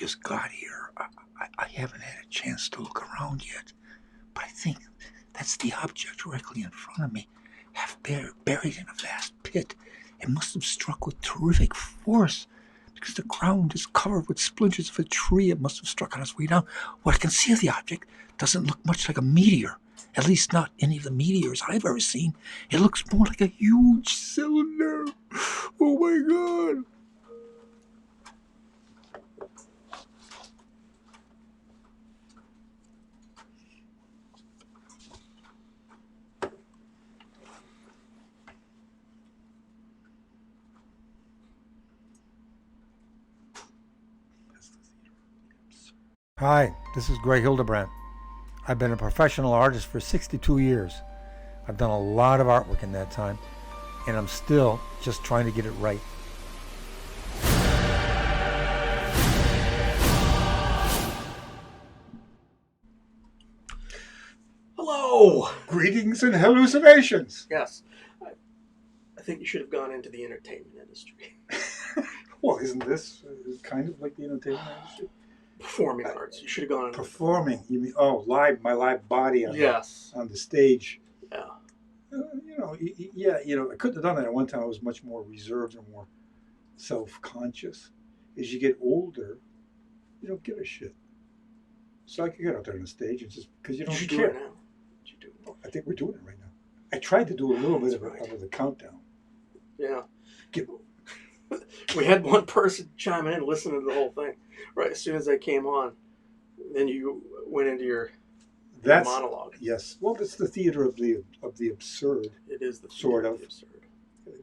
just got here. I haven't had a chance to look around yet, but I think that's the object directly in front of me, buried in a vast pit. It must have struck with terrific force, because the ground is covered with splinters of a tree. It must have struck on its way down. What I can see of the object doesn't look much like a meteor, at least not any of the meteors I've ever seen. It looks more like a huge cylinder. Oh my God. Hi, this is Hildebrandt. I've been a professional artist for 62 years. I've done a lot of artwork in that time, and I'm still just trying to get it right. Hello! Greetings and hallucinations. Yes. I think you should have gone into the entertainment industry. Well, isn't this kind of like the entertainment industry? Performing arts. You should have gone into Performing? You mean, my live body on, yes. on the stage. Yeah. I couldn't have done that at one time. I was much more reserved and more self-conscious. As you get older, you don't give a shit. So I could get out there on the stage and just, because you don't should care. do it now. You do it. I think we're doing it right now. I tried to do a little bit of the countdown. Yeah. We had one person chiming in, listening to the whole thing. Right as soon as I came on, then you went into your monologue. Yes. Well, it's the theater of the absurd. It is the sort theater of the absurd.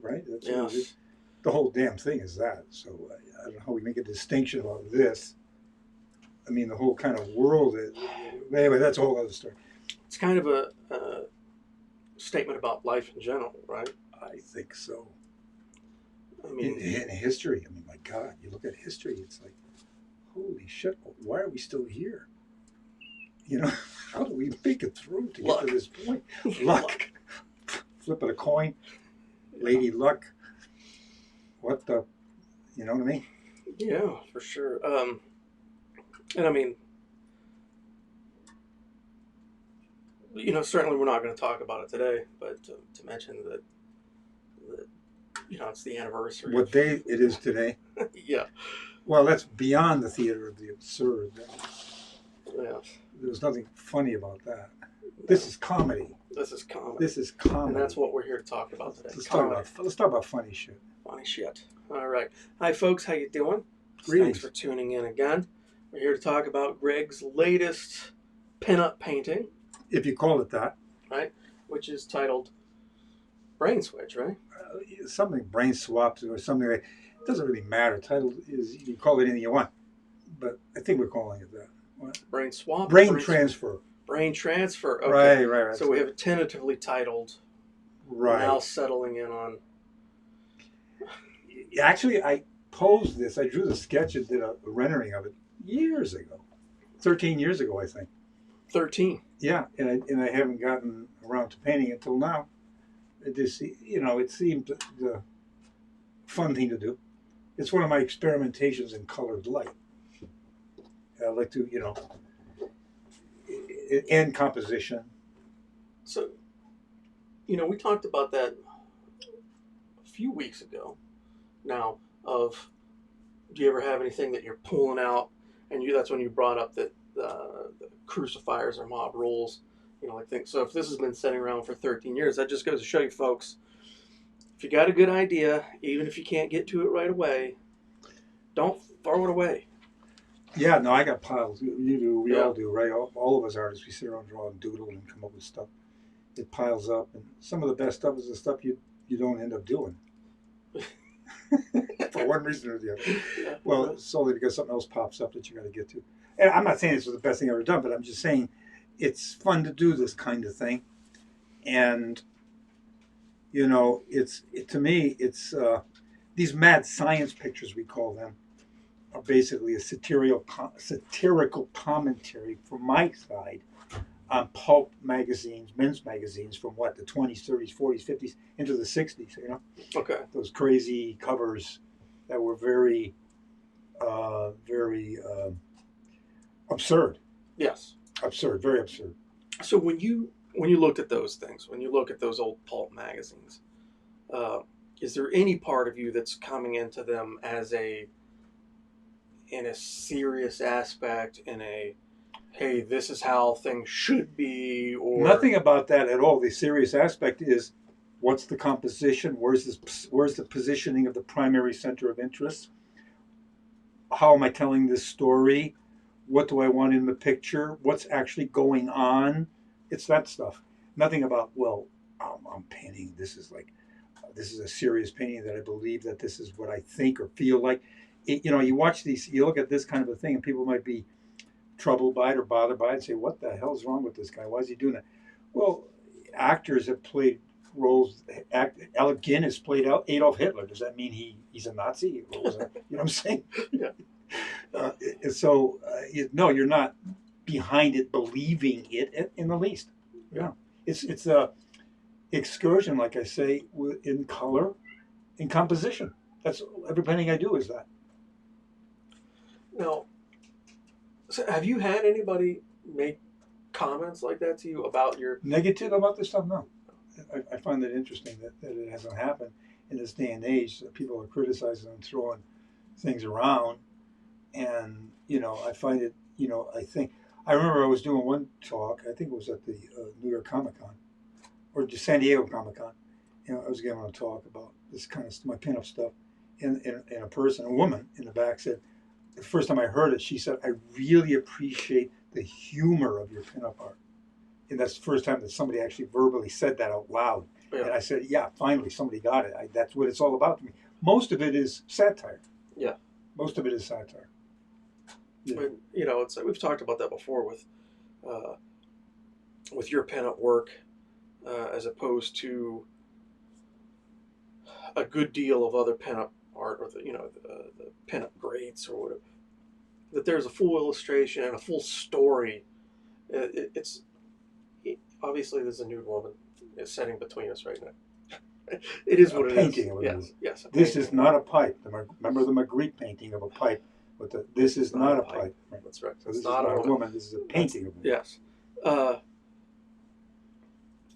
Right? That's yes. What it is. The whole damn thing is that. So I don't know how we make a distinction about this. I mean, the whole kind of world. Anyway, that's a whole other story. It's kind of a statement about life in general, right? I think so. I mean, in history, I mean, my God, you look at history, it's like, holy shit, why are we still here? You know, how do we make it through to get to this point? Luck. Flipping a coin. Lady luck. What the, you know what I mean? Yeah, for sure. And I mean, certainly we're not going to talk about it today, but to mention that, it's the anniversary. What day it is today? Yeah. Well, that's beyond the theater of the absurd. Yeah. There's nothing funny about that. This is comedy. This is comedy. This is comedy. And that's what we're here to talk about today. Let's talk about funny shit. Funny shit. All right. Hi, folks. How you doing? Greetings. Thanks for tuning in again. We're here to talk about Greg's latest pinup painting. If you call it that. Right? Which is titled Brain Switch, right? Something brain swapped or something. It doesn't really matter. Title is, you can call it anything you want. But I think we're calling it that. What? Brain swap? Brain transfer. Brain transfer. Okay. Right. So we have it tentatively titled. Right. Now settling in on. Actually, I posed this. I drew the sketch and did a rendering of it years ago. 13 years ago, I think. 13. Yeah, and I haven't gotten around to painting it till now. It just, it seemed the fun thing to do. It's one of my experimentations in colored light. I like to, and composition. So, we talked about that a few weeks ago now of, do you ever have anything that you're pulling out? And that's when you brought up that the crucifiers are mob rules. So if this has been sitting around for 13 years, that just goes to show you folks, if you got a good idea, even if you can't get to it right away, don't throw it away. Yeah, no, I got piles. You do, we all do, right? All of us artists, we sit around, draw and doodle and come up with stuff. It piles up, and some of the best stuff is the stuff you don't end up doing. For one reason or the other. Yeah, well, it's solely because something else pops up that you got to get to. And I'm not saying this was the best thing I've ever done, but I'm just saying it's fun to do this kind of thing. And, to me, it's these mad science pictures, we call them, are basically a satirical commentary from my side on pulp magazines, men's magazines from the 20s, 30s, 40s, 50s, into the 60s, Okay. Those crazy covers that were very very absurd. Yes. Absurd, very absurd. So when you looked at those things, when you look at those old pulp magazines, uh, is there any part of you that's coming into them as in a serious aspect, in a hey, this is how things should be, or Nothing about that at all. The serious aspect is what's the composition? Where's the positioning of the primary center of interest? How am I telling this story? What do I want in the picture? What's actually going on? It's that stuff. Nothing about, well, I'm painting. This is a serious painting that I believe that this is what I think or feel like. You watch these, you look at this kind of a thing, and people might be troubled by it or bothered by it and say, what the hell's wrong with this guy? Why is he doing that? Well, actors have played roles. Alec Guinness played Adolf Hitler. Does that mean he's a Nazi? You know what I'm saying? Yeah. No, you're not behind it, believing it in the least. Yeah, it's a excursion, like I say, in color, in composition. That's every painting I do is that. now. So have you had anybody make comments like that to you about your? Negative about this stuff? No. I find it interesting that it hasn't happened in this day and age. That people are criticizing and throwing things around, and I find it. I remember I was doing one talk. I think it was at the New York Comic Con or just San Diego Comic Con. I was giving a talk about this kind of my pinup stuff, and a woman in the back said, the first time I heard it, she said, "I really appreciate the humor of your pinup art." And that's the first time that somebody actually verbally said that out loud. Yeah. And I said, yeah, finally somebody got it. That's what it's all about to me. Most of it is satire. Yeah. Most of it is satire. Yeah. And, it's we've talked about that before with your pinup work, as opposed to a good deal of other pinup art, or the pinup grades or whatever. That there's a full illustration and a full story. It's obviously there's a nude woman sitting between us right now. It is what it is. Painting of it. Yes, yes. This is not a pipe. Remember the Magritte painting of a pipe. This is not a pipe. Right. That's right. So this is not a woman. This is a painting of a woman. Yes.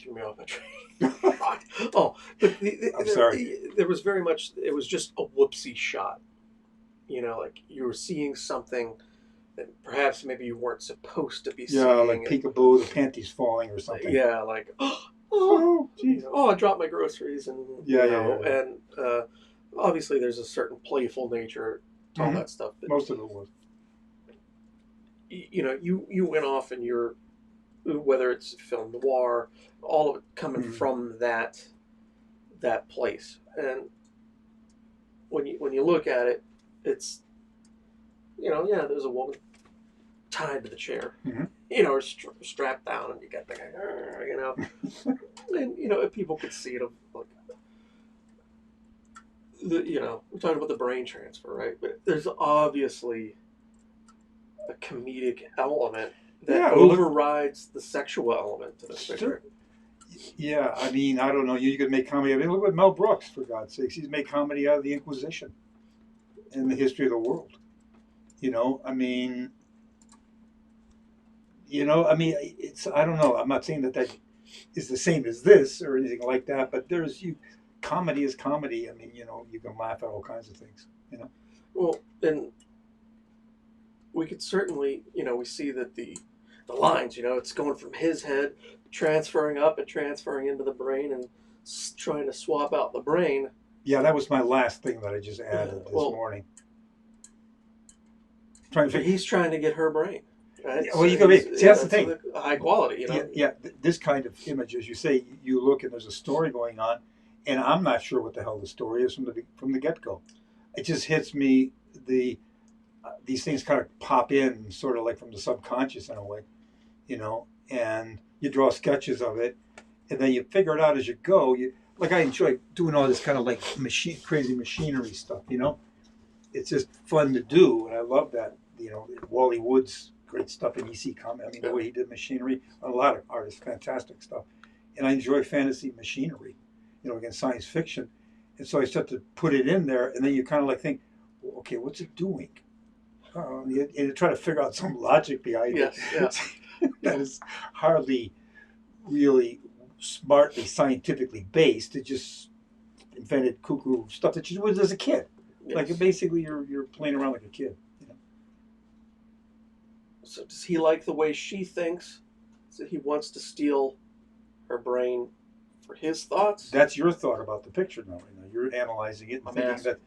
Threw me off my train. Oh, but I'm sorry. There was very much. It was just a whoopsie shot. Like you were seeing something that perhaps maybe you weren't supposed to be seeing. Yeah, like peekaboo, the panties falling or something. Yeah, like geez. I dropped my groceries, and and obviously there's a certain playful nature to all that stuff. But, most of it was. You went off and you're, whether it's film noir, all of it coming from that place, and when you look at it, it's there's a woman tied to the chair, or strapped down, and you got the guy, and people could see it, like we're talking about the brain transfer, right? But there's obviously a comedic element that overrides the sexual element to this picture. Yeah, I mean, I don't know. You could make comedy. I mean, look at Mel Brooks, for God's sakes. He's made comedy out of the Inquisition in the history of the world. It's, I don't know. I'm not saying that is the same as this or anything like that, but comedy is comedy. I mean, you can laugh at all kinds of things, Well, and we could certainly, we see that the lines, it's going from his head, transferring up and transferring into the brain and trying to swap out the brain. Yeah, that was my last thing that I just added this morning. He's trying to get her brain. Right? Well, you can that's the thing. High quality, this kind of image, as you say, you look and there's a story going on, and I'm not sure what the hell the story is from the get-go. It just hits me, these things kind of pop in sort of like from the subconscious in a way, and you draw sketches of it, and then you figure it out as you go. I enjoy doing all this kind of like crazy machinery stuff, It's just fun to do, and I love that. Wally Wood's great stuff in EC Comics. I mean, the way he did machinery, a lot of artists, fantastic stuff. And I enjoy fantasy machinery, against science fiction. And so I start to put it in there, and then you kind of like think, well, okay, what's it doing? and try to figure out some logic behind Yes, yeah. it that is hardly really smartly scientifically based. It just invented cuckoo stuff that you did as a kid. Yes. Like basically, you're playing around like a kid. You know? So does he like the way she thinks? So he wants to steal her brain for his thoughts? That's your thought about the picture now. Right now. You're analyzing it and I'm thinking asking. that.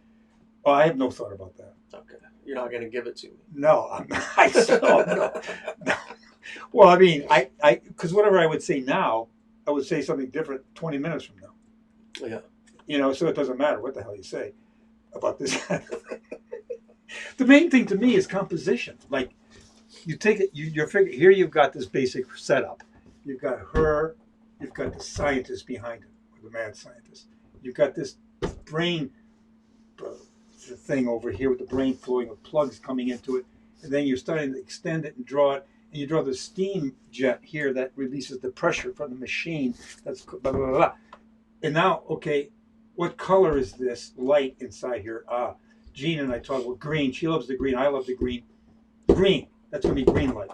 Oh, I have no thought about that. Okay. You're not going to give it to me. No, I'm not. No. Well, I mean, I, because whatever I would say now, I would say something different 20 minutes from now. Yeah. You know, so it doesn't matter what the hell you say about this. The main thing to me is composition. Like, you take it, you're figuring, here you've got this basic setup. You've got her, you've got the scientist behind it, or the mad scientist. You've got this brain thing over here with the brain flowing with plugs coming into it. And then you're starting to extend it and draw it. And you draw the steam jet here that releases the pressure from the machine. That's blah, blah, blah, blah. And now, okay, what color is this light inside here? Jean and I talk about green. She loves the green. I love the green. Green. That's going to be green light.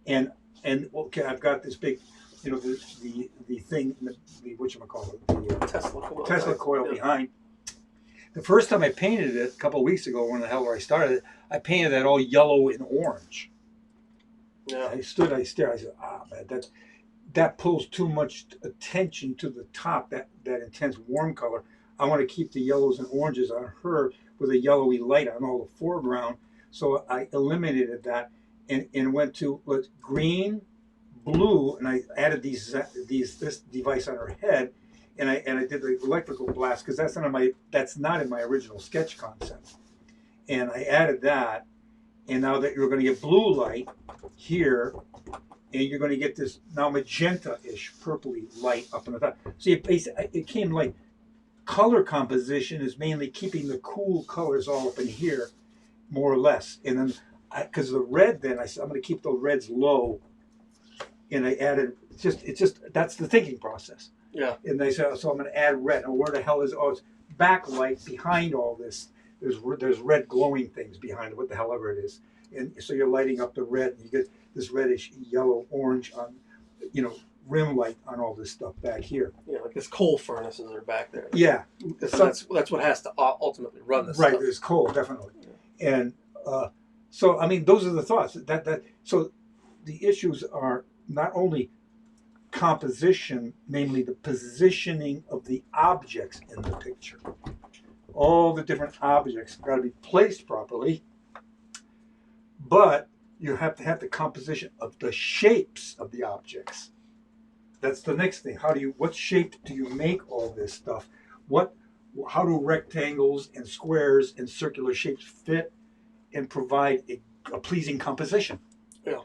And okay, I've got this big, you know, the thing, the whatchamacallit, the Tesla coil behind. The first time I painted it a couple of weeks ago, when the hell where I started it, I painted that all yellow and orange. Yeah. I stared. I said, man, that pulls too much attention to the top. That intense warm color. I want to keep the yellows and oranges on her with a yellowy light on all the foreground. So I eliminated that and went to green, blue, and I added this device on her head. And I did the electrical blast because that's not in my original sketch concept. And I added that, and now that you're going to get blue light here, and you're going to get this now magenta-ish, purpley light up in the top. So it came like color composition is mainly keeping the cool colors all up in here, more or less. And then because the red, then I said I'm going to keep the reds low, and I added it's just that's the thinking process. Yeah. And they said, so I'm going to add red. And where the hell is? Oh, it's backlight behind all this. There's red glowing things behind it, what the hell ever it is. And so you're lighting up the red. And you get this reddish, yellow, orange on, you know, rim light on all this stuff back here. Yeah, like this coal furnaces are back there. Yeah. So that's what has to ultimately run this right, stuff. there's coal, definitely. Yeah. And so, I mean, those are the thoughts. So the issues are not only composition, namely the positioning of the objects in the picture. All the different objects got to be placed properly, but you have to have the composition of the shapes of the objects. That's the next thing. What shape do you make all this stuff? How do rectangles and squares and circular shapes fit and provide a pleasing composition? Yeah.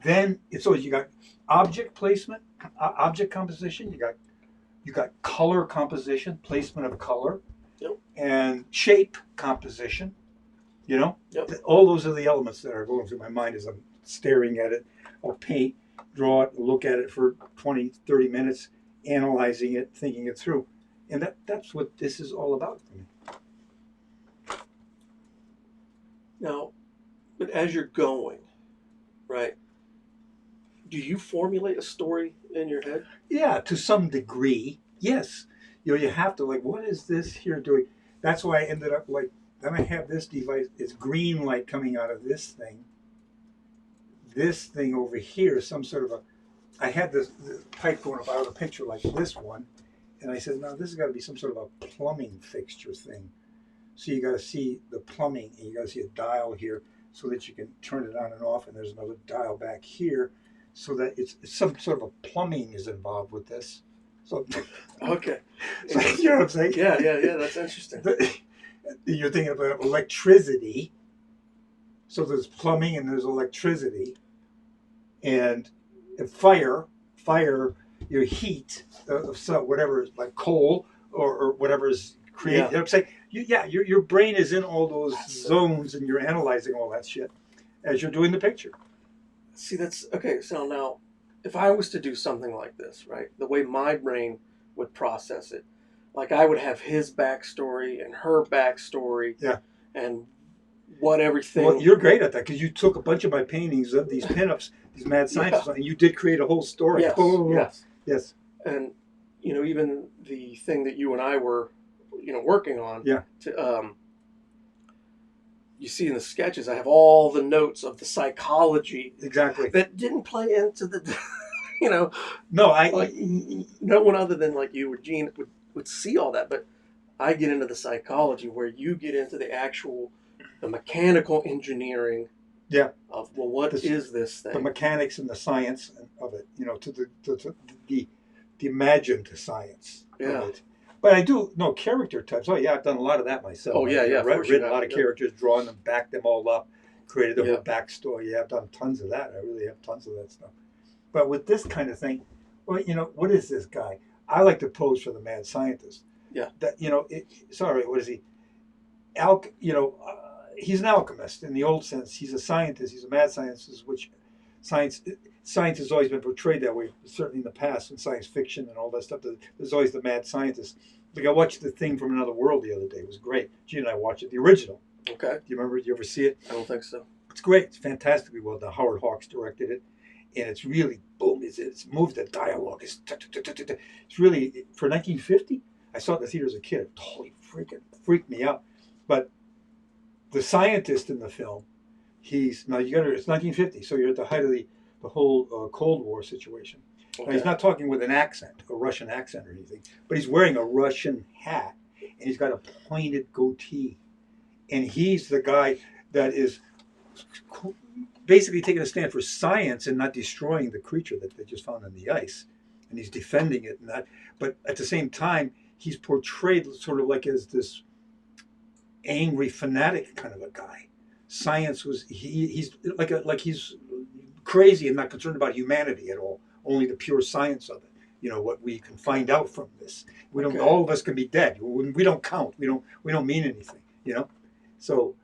Then so you got object placement, object composition. You got color composition, placement of color, yep. And shape composition. You know, yep. All those are the elements that are going through my mind as I'm staring at it. I'll paint, draw it, look at it for 20, 30 minutes, analyzing it, thinking it through, and that's what this is all about for me. Now, but as you're going, right? Do you formulate a story in your head? Yeah, to some degree, yes. You know, you have to, like, what is this here doing? That's why I ended up, like, then I have this device, it's green light coming out of this thing. This thing over here, some sort of I had this pipe going up out of a picture like this one, and I said, no, this has got to be some sort of a plumbing fixture thing. So you got to see the plumbing, and you got to see a dial here so that you can turn it on and off, and there's another dial back here. So that it's some sort of a plumbing is involved with this. So okay, so, you know what I'm saying? Yeah. That's interesting. You're thinking about electricity. So there's plumbing and there's electricity, and fire. Your heat of whatever is like coal or whatever is created. Yeah. You know what I'm saying? Your brain is in all those zones, and you're analyzing all that shit as you're doing the picture. See, that's okay. So now, if I was to do something like this, right, the way my brain would process it, like I would have his backstory and her backstory, yeah, and what everything. Well, you're great at that because you took a bunch of my paintings of these pinups, these mad scientists, and you did create a whole story. Yes, yes, yes. And even the thing that you and I were, working on. Yeah. You see in the sketches, I have all the notes of the psychology. Exactly. That didn't play into the, No, no one other than like you or Gene would see all that, but I get into the psychology where you get into the mechanical engineering. Yeah. Of what is this thing? The mechanics and the science of it. To the imagined science. Yeah. Of it. But I do know character types. Oh yeah, I've done a lot of that myself. Oh yeah, I've written a lot of characters, drawn them, backed them all up, created a whole backstory. Yeah, I've done tons of that. I really have tons of that stuff. But with this kind of thing, well, what is this guy? I like to pose for the mad scientist. Yeah. That what is he? He's an alchemist in the old sense. He's a scientist. He's a mad scientist, which science has always been portrayed that way. Certainly in the past, in science fiction and all that stuff, there's always the mad scientist. Like I watched The Thing from Another World the other day. It was great. Gene and I watched it, the original. Okay. Do you remember? Did you ever see it? I don't think so. It's great. It's fantastically well done. Howard Hawks directed it, and it's really boom. It's moved. The dialogue is. It's really for 1950. I saw it in the theater as a kid. It totally freaked me out. But the scientist in the film, it's 1950, so you're at the height of the whole Cold War situation. Okay. Now, he's not talking with an accent, a Russian accent or anything, but he's wearing a Russian hat, and he's got a pointed goatee. And he's the guy that is basically taking a stand for science and not destroying the creature that they just found in the ice. And he's defending it and that. But at the same time, he's portrayed sort of like as this angry fanatic kind of a guy. Science was he's like he's crazy and not concerned about humanity at all. Only the pure science of it. What we can find out from this. We don't. All of us can be dead. We don't count. We don't mean anything. So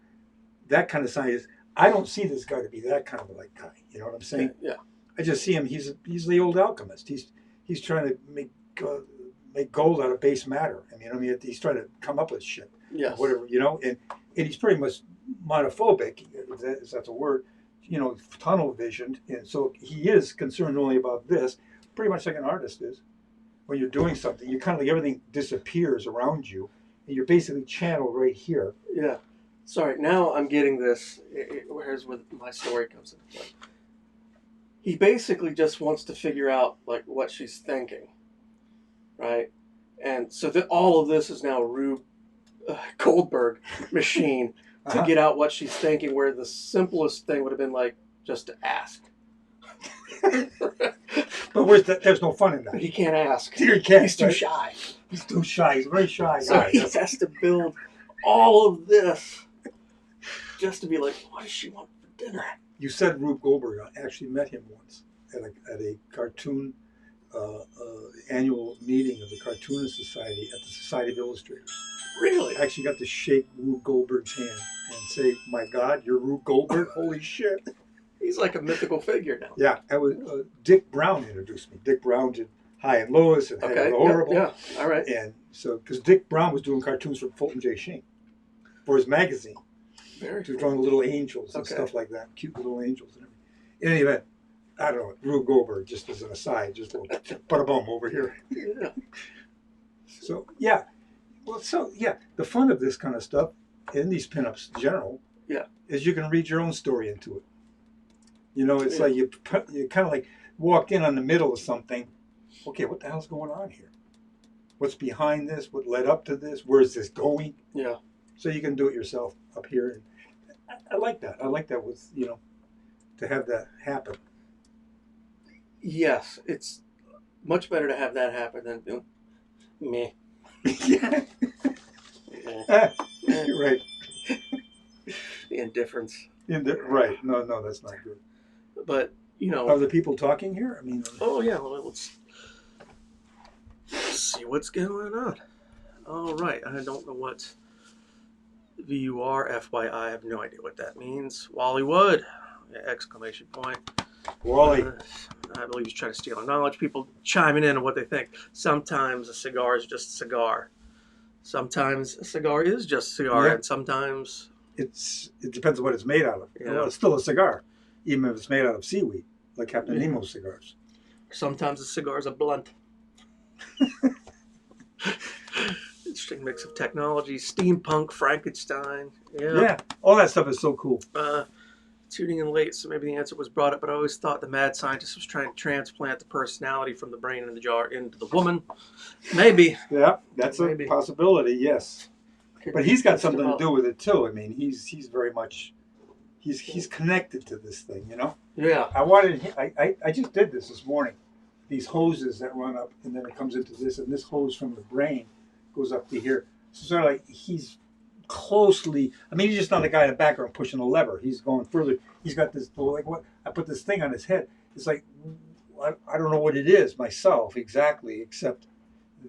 that kind of science. I don't see this guy to be that kind of a guy. You know what I'm saying? Yeah. I just see him. He's the old alchemist. He's trying to make gold out of base matter. He's trying to come up with shit. Yes. Whatever, and he's pretty much monophobic, if that's a word, tunnel visioned. And so he is concerned only about this, pretty much like an artist is. When you're doing something, you kind of like everything disappears around you, and you're basically channeled right here. Yeah. Sorry, now I'm getting this. Here's where my story comes into play. He basically just wants to figure out what she's thinking, right? And so all of this is now Rube Goldberg machine to get out what she's thinking, where the simplest thing would have been just to ask. But there's no fun in that. He can't ask. He can't. He's too shy. He's too shy. He's a very shy So guy. he has to build all of this just to be like, what does she want for dinner? You said Rube Goldberg. I actually met him once at a cartoon annual meeting of the Cartoonist Society at the Society of Illustrators. Really? I actually got to shake Rube Goldberg's hand and say, "My God, you're Rube Goldberg! Holy shit!" He's like a mythical figure now. Yeah, I was. Dick Brown introduced me. Dick Brown did High and Lois and Head of the Horrible. Yeah, all right. And so, because Dick Brown was doing cartoons for Fulton J. Sheen for his magazine. Very He was drawing little angels and stuff like that, cute little angels and everything. In any event, I don't know. Rube Goldberg, just as an aside, just a little bada-bum over here. Yeah. So yeah. Well, the fun of this kind of stuff in these pinups in general, is you can read your own story into it. It's like you kind of like walked in on the middle of something. Okay, what the hell's going on here? What's behind this? What led up to this? Where's this going? Yeah. So you can do it yourself up here. And I like that. I like that with to have that happen. Yes, it's much better to have that happen than meh. Yeah. You're right. The indifference. Right. No, that's not good. But, Are the people talking here? Oh, yeah. Well, let's see what's going on. All right. I don't know what VUR, FYI. I have no idea what that means. Wally Wood! Exclamation point. Wally. I believe he's trying to steal our knowledge. People chiming in on what they think. Sometimes a cigar is just a cigar. Sometimes a cigar is just a cigar. Yeah. And sometimes it depends on what it's made out of. Yeah. Well, it's still a cigar, even if it's made out of seaweed, like Captain Nemo's cigars. Sometimes a cigar's a blunt. Interesting mix of technology, steampunk, Frankenstein. Yeah, all that stuff is so cool. Tuning in late, so maybe the answer was brought up, but I always thought the mad scientist was trying to transplant the personality from the brain in the jar into the woman. Maybe. Yeah, that's maybe a possibility, yes. But he's got something to do with it too. I mean, he's very much he's connected to this thing, you know. Yeah. I just did this morning. These hoses that run up, and then it comes into this, and this hose from the brain goes up to here. So sort of like he's closely. I mean, he's just not a guy in the background pushing a lever. He's going further. He's got this like what I put this thing on his head. It's like I don't know what it is myself exactly, except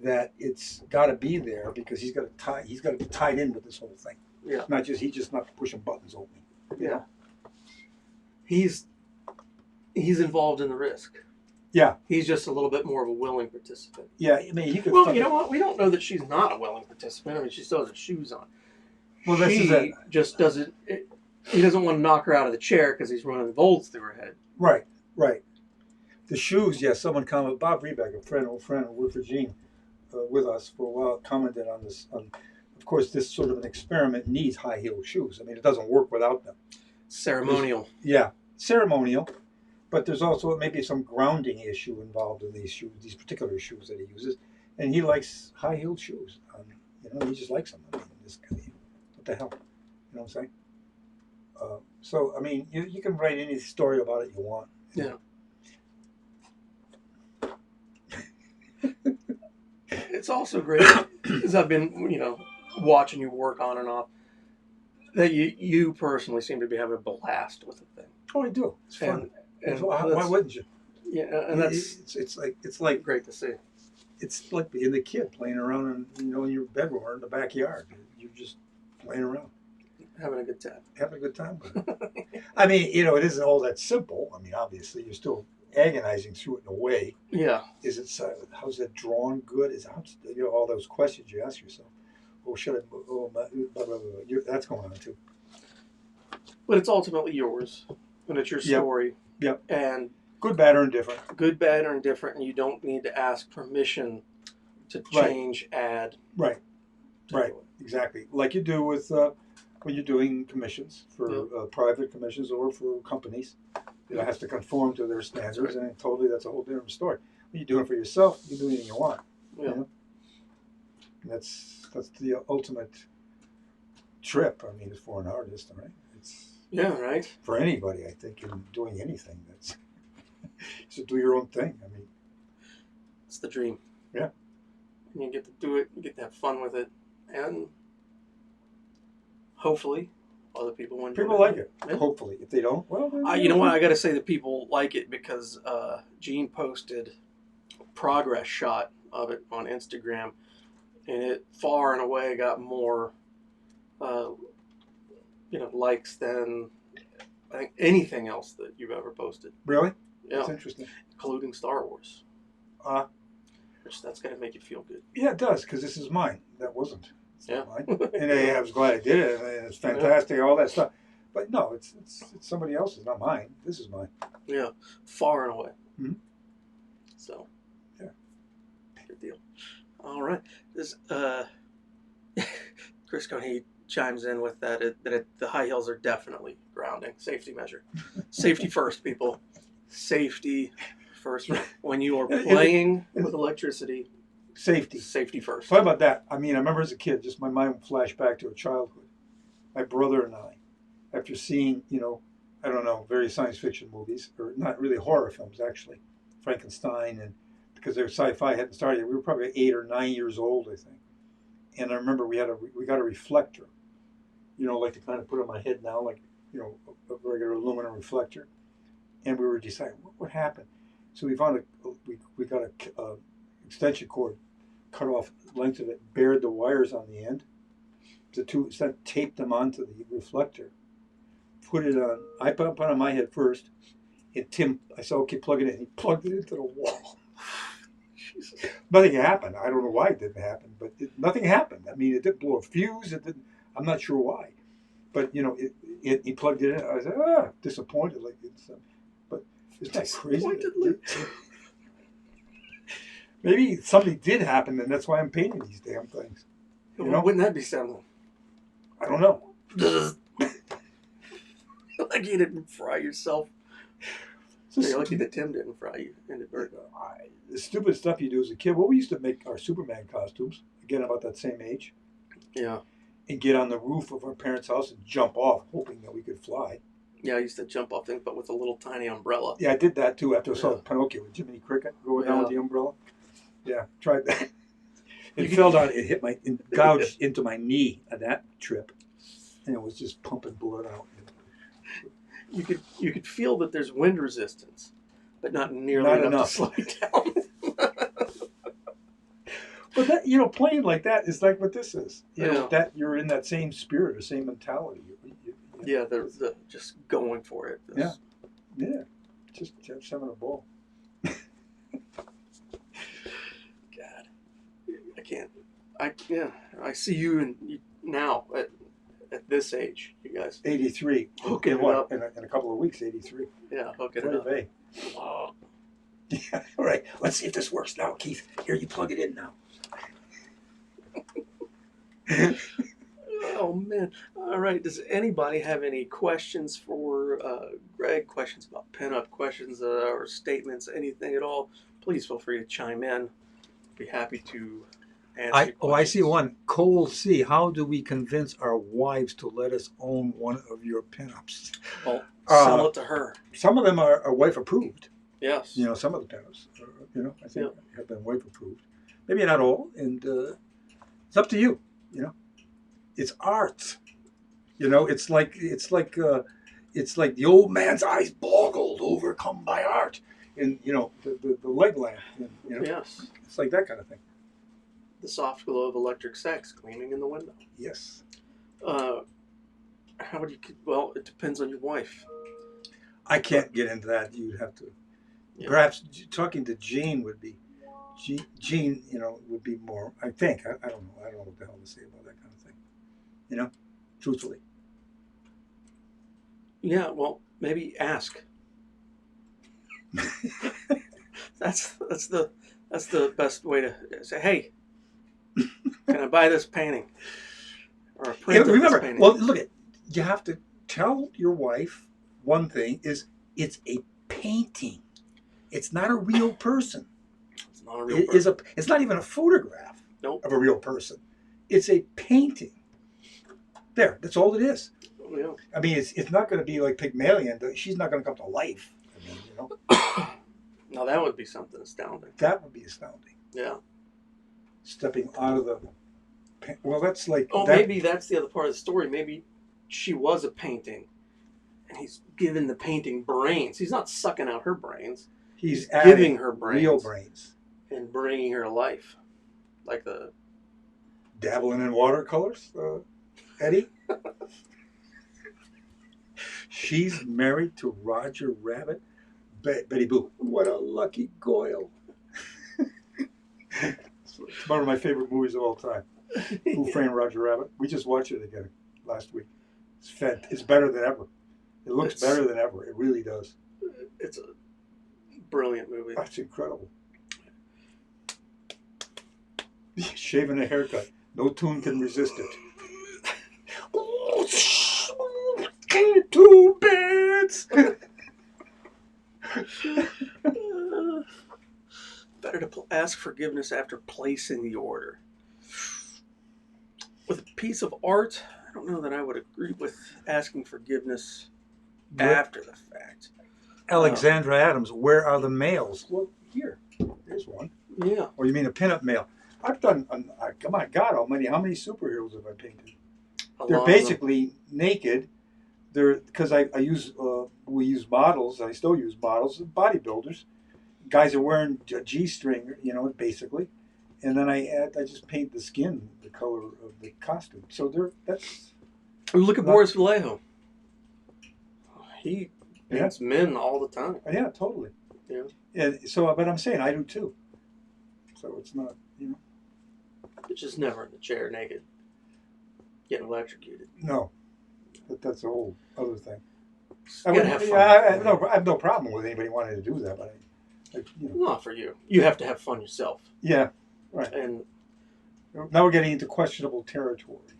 that it's got to be there because he's got to be tied in with this whole thing. Yeah. He's just not pushing buttons open. Yeah. Know? He's involved in the risk. Yeah. He's just a little bit more of a willing participant. Yeah, I mean, he could. Well, you know what? We don't know that she's not a willing participant. I mean, she still has her shoes on. Well, this is it. Just doesn't. He doesn't want to knock her out of the chair because he's running volts through her head. Right. The shoes, yes. Someone commented. Bob Rebeck, old friend, who worked for Gene with us for a while, commented on this. Of course, this sort of an experiment needs high-heeled shoes. I mean, it doesn't work without them. Ceremonial. Ceremonial. But there's also maybe some grounding issue involved in these shoes, these particular shoes that he uses, and he likes high-heeled shoes. He just likes them. I mean, what the hell? You know what I'm saying? So, I mean, you can write any story about it you want. Yeah. It's also great, as I've been, watching you work on and off, that you personally seem to be having a blast with the thing. Oh, I do. It's fun. And why wouldn't you? Yeah, and it's like great to see. It's like being the kid playing around in your bedroom or in the backyard. You're just playing around, having a good time. I mean, it isn't all that simple. I mean, obviously, you're still agonizing through it in a way. Yeah. Is it how's it drawn good? All those questions you ask yourself. Oh, should I? Oh, blah, blah, blah, blah. That's going on too. But it's ultimately yours, and it's your story. Yep. And good, bad, or indifferent. Good, bad, or indifferent, and you don't need to ask permission to change, add. Right. Exactly. Like you do with when you're doing commissions for private commissions or for companies. It has to conform to their standards, and totally that's a whole different story. When you're doing it for yourself, you can do anything you want. Yeah. And that's the ultimate trip. I mean, for an artist, right? Right. For anybody, I think, in doing anything, that's to do your own thing. I mean, it's the dream. Yeah. And you get to do it. You get to have fun with it, and hopefully, other people enjoy it. People like it. Yeah. Hopefully, if they don't, well, you know what? I got to say that people like it because Gene posted a progress shot of it on Instagram, and it far and away got more. Likes than I think anything else that you've ever posted. Really? Yeah. That's interesting. Including Star Wars. Which that's got to make you feel good. Yeah, it does, because this is mine. That wasn't. It's not mine. And I was glad I did it. And it's fantastic, all that stuff. But no, it's somebody else's, not mine. This is mine. Yeah, far and away. Mm-hmm. So, yeah. Good deal. All right. This Chris Cohey chimes in with that the high heels are definitely grounding. Safety measure. Safety first, people. Safety first. When you are playing with electricity, safety first. What about that? I mean, I remember as a kid, just my mind flashed back to a childhood. My brother and I, after seeing, I don't know, various science fiction movies, or not really horror films, actually, Frankenstein, and because their sci-fi hadn't started yet, we were probably 8 or 9 years old, I think. And I remember we got a reflector, like to kind of put on my head now, like, a regular aluminum reflector. And we were deciding what happened. So we found we got a extension cord, cut off length of it, bared the wires on the end. Taped them onto the reflector. Put it on. I put it on my head first. And Tim, I said, okay, plug it in. He plugged it into the wall. Jesus. Nothing happened. I don't know why it didn't happen, but nothing happened. I mean, it didn't blow a fuse. It didn't. I'm not sure why. But he plugged it in. I was disappointed. Like but isn't that crazy? Disappointedly. Maybe something did happen, and that's why I'm painting these damn things. Wouldn't that be something? I don't know. Like you didn't fry yourself. You're lucky that Tim didn't fry you. The stupid stuff you do as a kid. Well, we used to make our Superman costumes. Again, about that same age. Yeah. And get on the roof of our parents' house and jump off, hoping that we could fly. Yeah, I used to jump off things, but with a little tiny umbrella. Yeah, I did that too after I saw Pinocchio with Jiminy Cricket going down with the umbrella. Yeah, tried that. It fell down. It gouged into my knee at that trip, and it was just pumping blood out. You could feel that there's wind resistance, but not nearly enough to slow you down. But that playing like that is like what this is. That you're in that same spirit or same mentality. Yeah, they're just going for it. Yeah, just having a ball. God, I can't. I see you now at this age, you guys. 83. Hooking it up in a couple of weeks. 83. Yeah, hooking it up. Oh. Yeah, all right. Let's see if this works now, Keith. Here, you plug it in now. Oh man! All right. Does anybody have any questions for Greg? Questions about pinup? Questions or statements? Anything at all? Please feel free to chime in. Be happy to answer. I see one. Cole C. How do we convince our wives to let us own one of your pinups? Well, sell it to her. Some of them are wife approved. Yes. Some of the pinups, I think have been wife approved. Maybe not all, and it's up to you. It's art. It's like the old man's eyes boggled, overcome by art, and the leg lamp. Yes. It's like that kind of thing. The soft glow of electric sex gleaming in the window. Yes. How would you? Well, it depends on your wife. I can't get into that. You'd have to. Yeah. Perhaps talking to Gene would be. Gene, would be more. I think. I don't know. I don't know what the hell to say about that kind of thing. Truthfully. Yeah. Well, maybe ask. That's the best way to say, hey, can I buy this painting? Or a print of this painting? Well, look you have to tell your wife one thing is it's a painting. It's not a real person. It's not a real person. It's not even a photograph of a real person. It's a painting. There, that's all it is. Yeah. I mean, it's not going to be like Pygmalion. She's not going to come to life. Now that would be something astounding. That would be astounding. Yeah. Stepping out of the... Well, that's like... maybe that's the other part of the story. Maybe she was a painting, and he's giving the painting brains. He's not sucking out her brains. He's giving her brains. Real brains. And bringing her to life. Like the... Dabbling in watercolors, Eddie? She's married to Roger Rabbit. Betty Boo. What a lucky Goyle. It's one of my favorite movies of all time. Who Framed Roger Rabbit? We just watched it again last week. It's better than ever. It looks better than ever. It really does. It's a brilliant movie. That's incredible. Shaving a haircut. No tune can resist it. 2 bits. Better to ask forgiveness after placing the order. With a piece of art, I don't know that I would agree with asking forgiveness after the fact. Alexandra Adams, where are the males? Well, here's one. Yeah. Or you mean a pinup male? I've done, my God, how many superheroes have I painted? They're basically naked. Because we use models, I still use models, bodybuilders. Guys are wearing a G-string, basically. And then I just paint the skin the color of the costume. So that's... Look at Boris Vallejo. He paints men all the time. Yeah, totally. Yeah. And so, but I'm saying I do too. So it's not, It's just never in the chair naked. Getting electrocuted. No. but that's a whole other thing. You gotta have fun. I have no problem with anybody wanting to do that, but Not for you. You have to have fun yourself. Yeah, right. And now we're getting into questionable territory.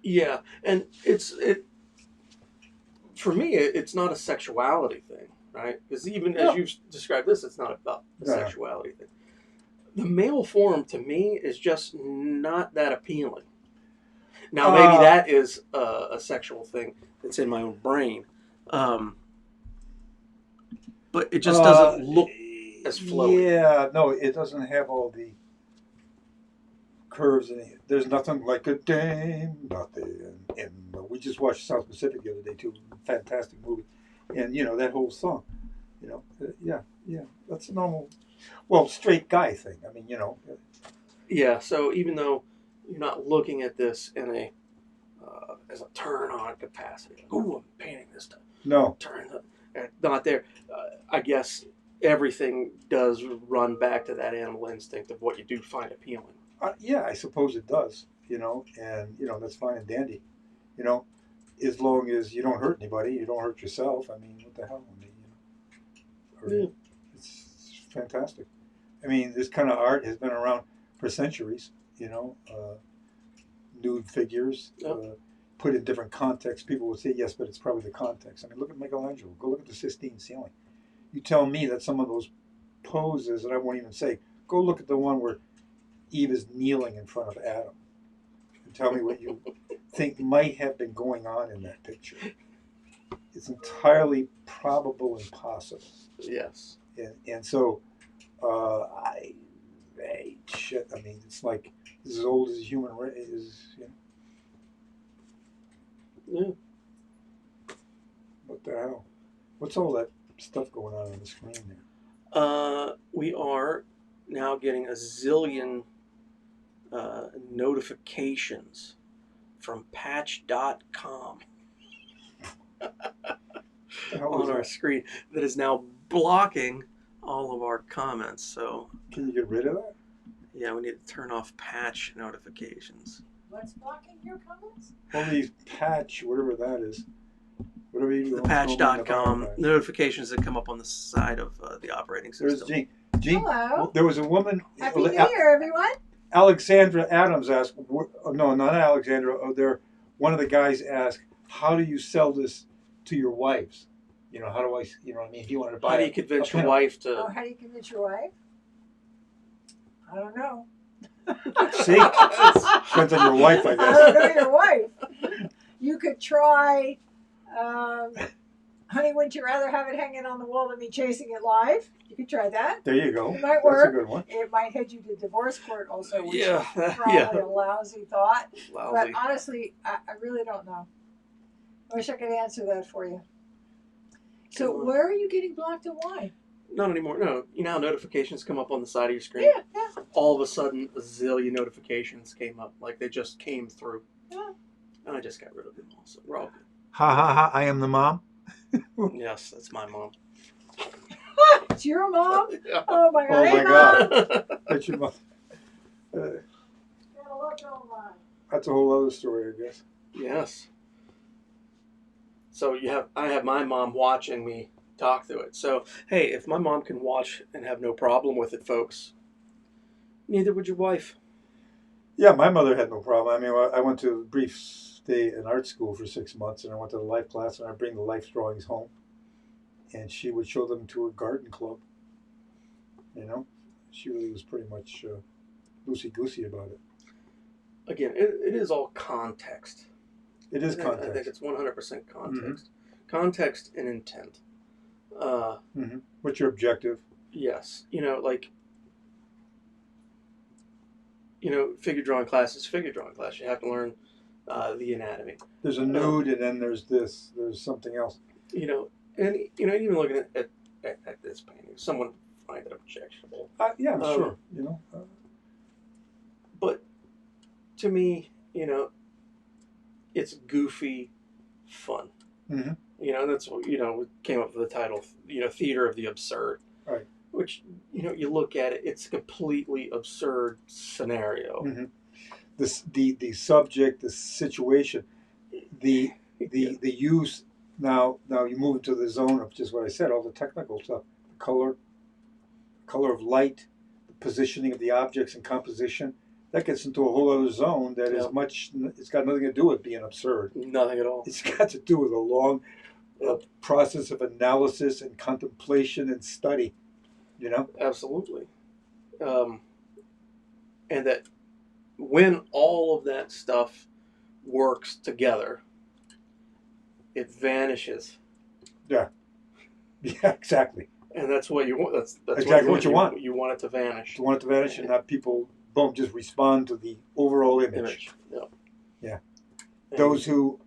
yeah, and for me, it's not a sexuality thing, right? Because even as you've described this, it's not about the sexuality thing. The male form to me is just not that appealing. Now, maybe that is a sexual thing that's in my own brain, but it just doesn't look as flowy. Yeah, no, it doesn't have all the curves in it. There's nothing like a dame, nothing. And we just watched South Pacific the other day too. Fantastic movie, and that whole song. Yeah, that's a normal, straight guy thing. I mean, Yeah. So even though you're not looking at this in a as a turn on capacity, like, ooh, I'm painting this to turn not there. I guess everything does run back to that animal instinct of what you do find appealing. Yeah, I suppose it does. And that's fine and dandy. As long as you don't hurt anybody, you don't hurt yourself. I mean, what the hell? It's fantastic. I mean, this kind of art has been around for centuries. Nude figures put in different contexts. People would say yes, but it's probably the context. I mean, look at Michelangelo. Go look at the Sistine ceiling. You tell me that some of those poses, and I won't even say, go look at the one where Eve is kneeling in front of Adam. And tell me what you think might have been going on in that picture. It's entirely probable and possible. Yes. And so, shit. I mean, it's like as old as human race is. Yeah. What the hell? What's all that stuff going on the screen there? We are now getting a zillion notifications from patch.com on our screen that is now blocking all of our comments. So can you get rid of that? Yeah, we need to turn off patch notifications. What's blocking your comments? All these patch, whatever that is. Whatever you the patch.com notifications that come up on the side of the operating system. There's Gene. Hello. There was a woman. Happy New Year, everyone. Alexandra Adams asked, no, not Alexandra. One of the guys asked, how do you sell this to your wives? How do I, what I mean? If you wanted to buy How do you convince your wife to? Oh, how do you convince your wife? I don't know. See? Depends on your wife, I guess. I don't know your wife. You could try, honey, wouldn't you rather have it hanging on the wall than me chasing it live? You could try that. There you go. It might work. That's a good one. It might head you to divorce court also, which is yeah. probably a lousy thought. Lousy. But honestly, I really don't know. I wish I could answer that for you. So where are you getting blocked and why? Not anymore. No, how notifications come up on the side of your screen? Yeah. All of a sudden, a zillion notifications came up, like they just came through. Yeah. And I just got rid of them all, so we're all good. Ha ha ha! I am the mom. Yes, that's my mom. It's your mom? Yeah. Oh my God! Oh my Hey, God! Mom. That's your mom. Got a lot going on. That's a whole other story, I guess. Yes. So I have my mom watching me talk through it. So hey, if my mom can watch and have no problem with it, folks, neither would your wife. Yeah, my mother had no problem. I mean, I went to a brief stay in art school for 6 months, and I went to the life class, and I bring the life drawings home, and she would show them to her garden club. She really was pretty much loosey-goosey about it. Again, it is all context. It is context. I think it's 100% context. Mm-hmm. Context and intent. What's your objective? Yes. Figure drawing class is figure drawing class. You have to learn the anatomy. There's a nude, and then there's this. There's something else. And even looking at this painting, someone find it objectionable. Yeah, sure. But to me, it's goofy fun. Mm-hmm. That's what came up with the title. Theater of the absurd. Right. Which you look at it, it's a completely absurd scenario. Mm-hmm. The subject, the situation, the the use now you move into the zone of just what I said, all the technical stuff, the color of light, the positioning of the objects and composition. That gets into a whole other zone that is much. It's got nothing to do with being absurd. Nothing at all. It's got to do with a long process of analysis and contemplation and study. You know. Absolutely. And that when all of that stuff works together, it vanishes. Yeah. Yeah. Exactly. And that's what you want. That's exactly what you want. You want it to vanish. You want it to vanish, and not people, boom, just respond to the overall image. Yep. Yeah. And Those who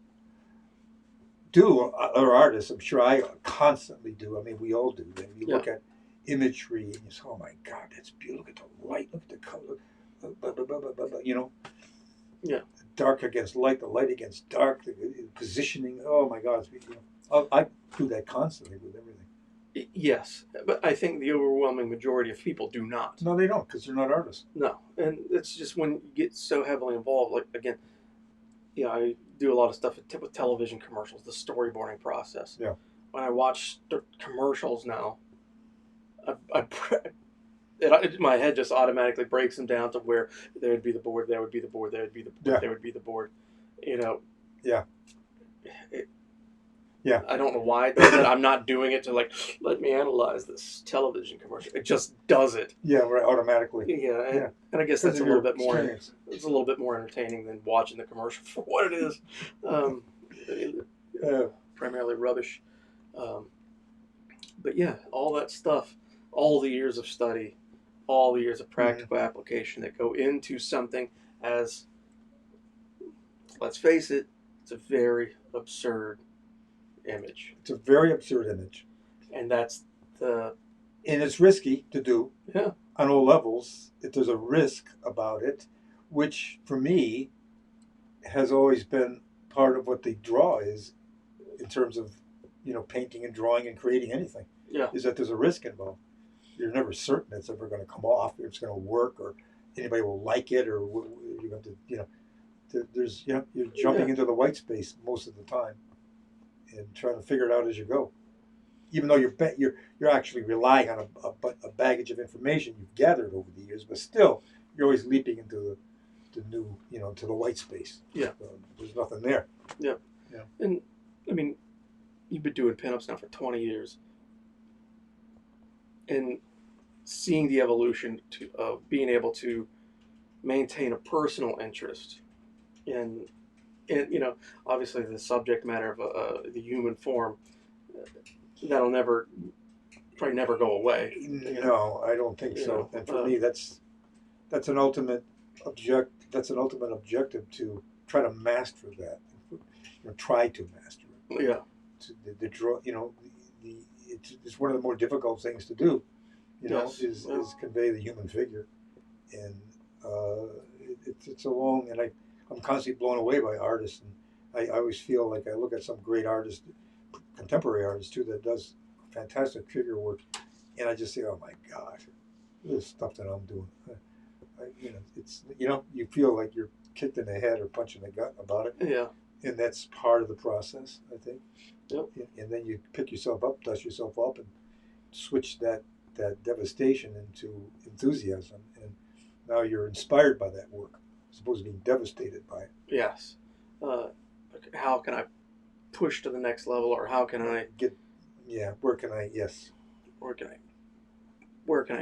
do, other artists, I'm sure I constantly do. I mean, we all do. And you look at imagery, and you say, "Oh my God, that's beautiful! Look at the light. Look at the color. Blah, blah, blah, blah, blah, blah," you know. Yeah. Dark against light, the light against dark, the positioning. Oh my God, it's beautiful. I do that constantly with everything. Yes, but I think the overwhelming majority of people do not. No, they don't, because they're not artists. No, and it's just when you get so heavily involved. Like again, I do a lot of stuff with television commercials, the storyboarding process. Yeah. When I watch commercials now, my head just automatically breaks them down to where there would be the board, there would be the board, there would be the board, there would be the board. You know. Yeah. I don't know why it does it. I'm not doing it to let me analyze this television commercial. It just does it. Yeah, right, automatically. Yeah, and I guess that's a little bit more. It's a little bit more entertaining than watching the commercial for what it is. Primarily rubbish. But yeah, all that stuff, all the years of study, all the years of practical application that go into something as, let's face it, it's a very absurd image. It's a very absurd image. And that's and it's risky to do. Yeah. On all levels. There's a risk about it, which for me has always been part of what the draw is in terms of, painting and drawing and creating anything. Yeah. Is that there's a risk involved. You're never certain it's ever going to come off, or it's going to work, or anybody will like it, or you're going to, there's, you're jumping into the white space most of the time and trying to figure it out as you go. Even though you're actually relying on a baggage of information you've gathered over the years, but still you're always leaping into the new, to the white space. Yeah. There's nothing there. Yeah. Yeah. And I mean, you've been doing pinups now for 20 years, and seeing the evolution of being able to maintain a personal interest in obviously the subject matter of the human form, that'll probably never go away. No, I don't think so. And for me, that's an ultimate objective to try to master that. Try to master it. Yeah. The draw. It's one of the more difficult things to do. Is convey the human figure, and it's a long, and I'm constantly blown away by artists, and I always feel like I look at some great artist, contemporary artist too, that does fantastic figure work, and I just say, oh my God, this stuff that I'm doing, it's you feel like you're kicked in the head or punched in the gut about it. Yeah. And that's part of the process, I think. Yep. And then you pick yourself up, dust yourself up, and switch that devastation into enthusiasm, and now you're inspired by that work, as opposed to being devastated by it. Yes. How can I push to the next level, or how can I where can I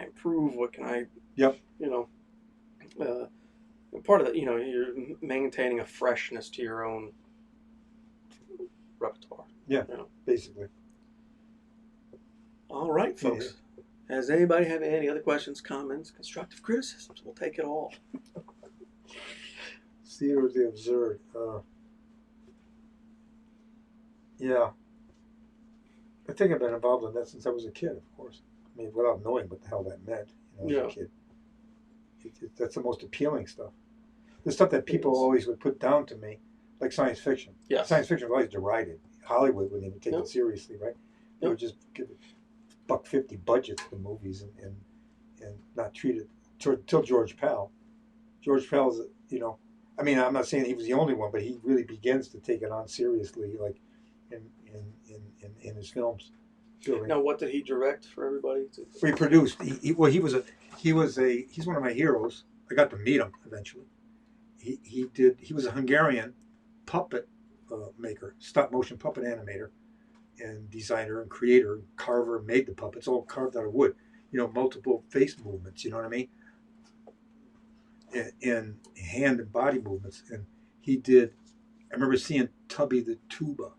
improve? What can I? Yep. Part of that, you're maintaining a freshness to your own repertoire. Yeah. Basically. All right, folks. Yeah. Has anybody have any other questions, comments, constructive criticisms? We'll take it all. Theater of the absurd. Yeah. I think I've been involved in that since I was a kid, of course. I mean, without knowing what the hell that meant, as a kid. That's the most appealing stuff. The stuff that people always would put down to me, like science fiction. Yes. Science fiction was always derided. Hollywood wouldn't even take it seriously, right? They would just give it $150 budget to the movies and not treat it till George Pell. George Pell's, I mean, I'm not saying he was the only one, but he really begins to take it on seriously, like in his films. Now, what did he direct for everybody? He produced. He's one of my heroes. I got to meet him eventually. He was a Hungarian puppet maker, stop motion puppet animator, and designer and creator, and carver, made the puppets all carved out of wood. Multiple face movements. You know what I mean? And hand and body movements. And he did. I remember seeing Tubby the Tuba.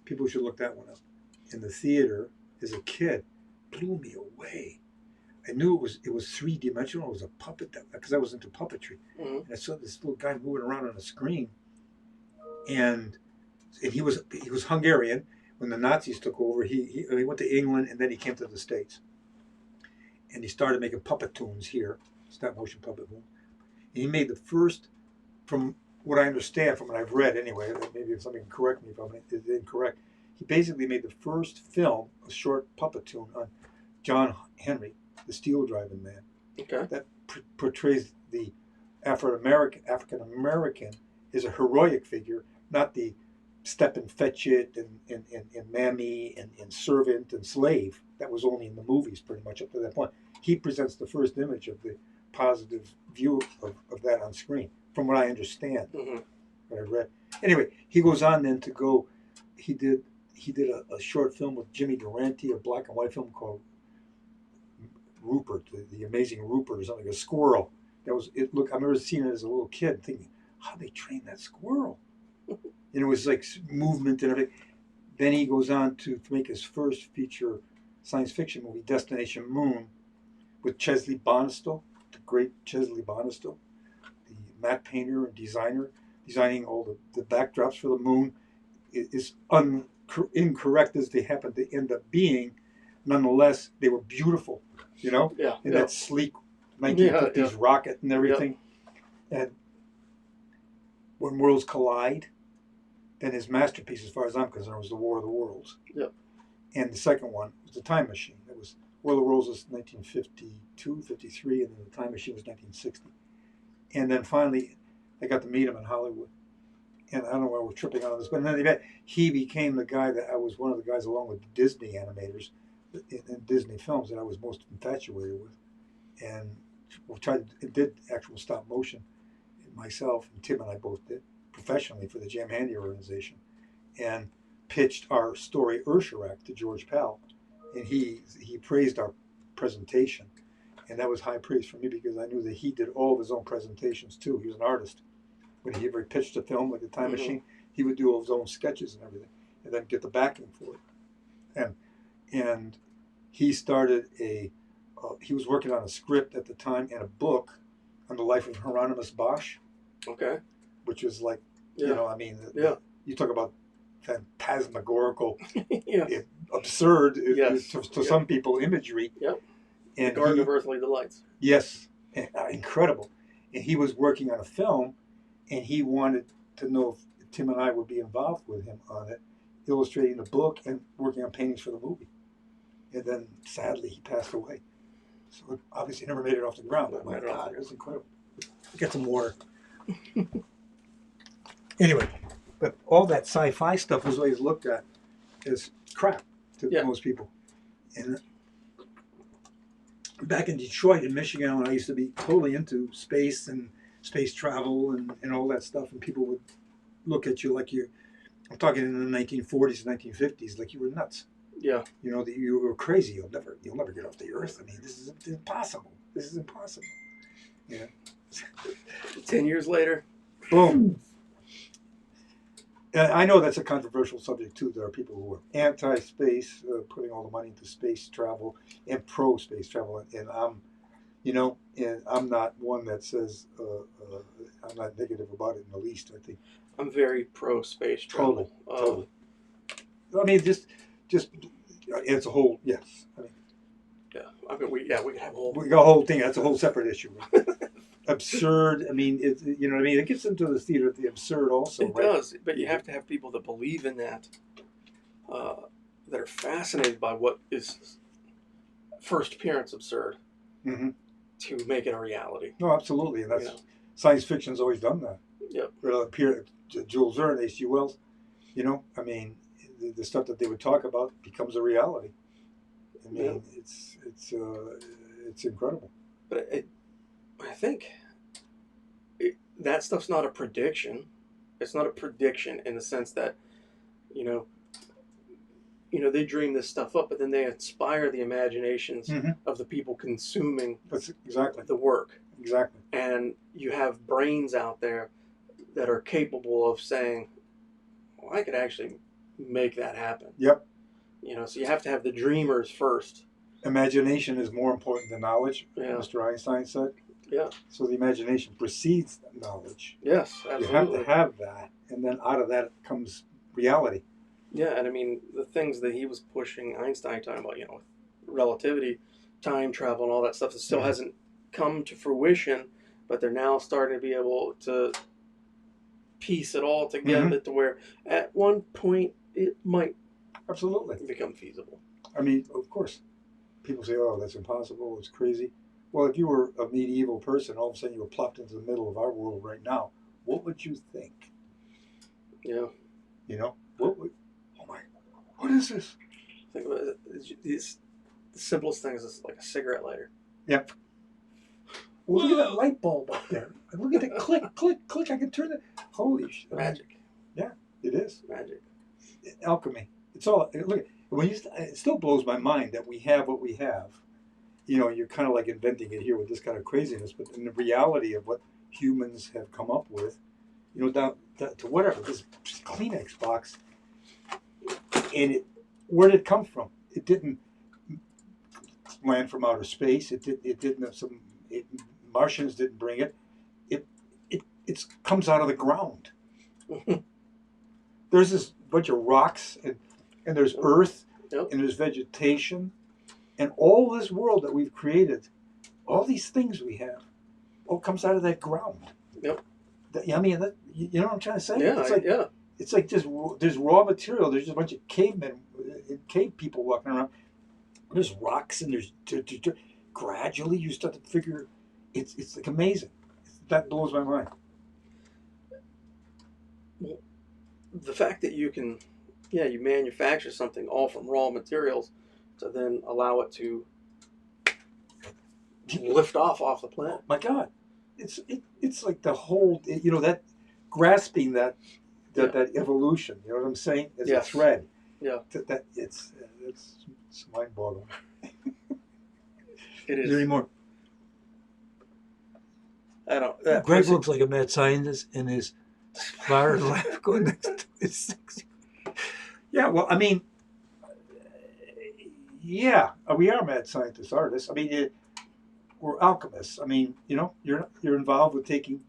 People should look that one up. In the theater as a kid, blew me away. I knew it was 3-dimensional. It was a puppet, because I was into puppetry. Mm-hmm. And I saw this little guy moving around on a screen, and he was Hungarian. When the Nazis took over, he went to England, and then he came to the States, and he started making puppet tunes here, stop motion puppet tunes. And he made the first, from what I understand, from what I've read anyway. Maybe if somebody can correct me if I'm incorrect. He basically made the first film, a short puppet tune on John Henry, the steel driving man. Okay. That portrays the African American as a heroic figure, not the step and fetch it and mammy and servant and slave. That was only in the movies pretty much up to that point. He presents the first image of the positive view of that on screen, from what I understand, what I've read. Anyway, he goes on then to go, he did a short film with Jimmy Durante, a black and white film called Rupert, the Amazing Rupert, or something, a squirrel. I remember seeing it as a little kid, thinking, how they train that squirrel? And it was like movement and everything. Then he goes on to make his first feature science fiction movie, Destination Moon, with Chesley Bonestell, the great Chesley Bonestell, the matte painter and designer, designing all the backdrops for the moon. Is incorrect as they happen to end up being. Nonetheless, they were beautiful, in that sleek 1950s rocket and everything. And When Worlds Collide, then his masterpiece, as far as I'm concerned, was The War of the Worlds. Yep. And the second one was The Time Machine. That was War of the Worlds was 1952, 53, and then The Time Machine was 1960. And then finally, I got to meet him in Hollywood. And I don't know why we're tripping on this, but in any event, he became the guy that I was one of the guys, along with the Disney animators in Disney films, that I was most infatuated with. And we did actual stop motion, myself and Tim and I both did, professionally for the Jam Handy organization, and pitched our story Ursharak to George Pell. And he praised our presentation. And that was high praise for me, because I knew that he did all of his own presentations too. He was an artist. When he ever pitched a film like The Time Machine, he would do all his own sketches and everything, and then get the backing for it. And he started he was working on a script at the time and a book on the life of Hieronymus Bosch. Okay. Which was like, you talk about phantasmagorical, absurd, to some people, imagery. Yep. And the Garden of Earthly Delights. Yes, incredible. And he was working on a film, and he wanted to know if Tim and I would be involved with him on it, illustrating the book and working on paintings for the movie. And then, sadly, he passed away. So it obviously never made it off the ground. But my God, it was incredible. Get some water. Anyway, but all that sci-fi stuff was always looked at as crap to most people. And back in Detroit, in Michigan, when I used to be totally into space and space travel and all that stuff, and people would look at you like I'm talking in the 1940s and 1950s, like you were nuts. Yeah. That you were crazy. You'll never get off the Earth. I mean, this is impossible. This is impossible. Yeah. 10 years later. Boom. And I know that's a controversial subject too. There are people who are anti-space, putting all the money into space travel, and pro-space travel, and I'm not one that says I'm not negative about it in the least. I think I'm very pro-space travel. Totally. I mean, just it's a whole yes. I mean, we could have a whole. We got a whole thing. That's a whole separate issue. Absurd. I mean, you know what I mean. It gets into the theater of the absurd also. It does, but you have to have people that believe in that, that are fascinated by what is first appearance absurd, to make it a reality. No, absolutely, and that's science fiction's always done that. Yep. Jules Verne, H.G. Wells. You know, I mean, the stuff that they would talk about becomes a reality. I mean, it's incredible. But I think that stuff's not a prediction. It's not a prediction in the sense that, you know, they dream this stuff up, but then they inspire the imaginations of the people consuming That's exactly the work. Exactly. And you have brains out there that are capable of saying, well, I could actually make that happen. Yep. You know, so you have to have the dreamers first. Imagination is more important than knowledge, Mr. Einstein said. Yeah. So the imagination precedes knowledge. Yes, absolutely. You have to have that, and then out of that comes reality. Yeah, and I mean, the things that he was pushing Einstein talking about, relativity, time travel, and all that stuff that still hasn't come to fruition, but they're now starting to be able to piece it all together to where at one point it might absolutely become feasible. I mean, of course, people say, oh, that's impossible, it's crazy. Well, if you were a medieval person, all of a sudden you were plopped into the middle of our world right now, what would you think? Yeah. You know, what is this? Think about it. The simplest thing is like a cigarette lighter. Yep. Well, look at that light bulb up there. Look at it. Click, click, click. I can turn it. Holy shit. Magic. Yeah, it is. Magic. Alchemy. It's all, look, it still blows my mind that we have what we have. You know, you're kind of like inventing it here with this kind of craziness, but in the reality of what humans have come up with, you know, down to whatever, this Kleenex box, and where did it come from? It didn't land from outer space. It didn't. Martians didn't bring it. It comes out of the ground. There's this bunch of rocks and there's earth and there's vegetation and all this world that we've created. All these things we have, all comes out of that ground. Yep. I mean, you know what I'm trying to say? Yeah. It's like just there's raw material. There's just a bunch of cave people walking around. There's rocks and there's gradually you start to figure it's like amazing. That blows my mind. Well, the fact that you can, you manufacture something all from raw materials to then allow it to lift off the planet. My God, it's like the whole that grasping that evolution. You know what I'm saying? As a thread. Yeah. That it's mind-boggling. It is. Is there any more? I don't. Greg looks like a mad scientist in his flower life going next to his sexy. Yeah, well, I mean, we are mad scientists, artists. I mean, we're alchemists. I mean, you're involved with taking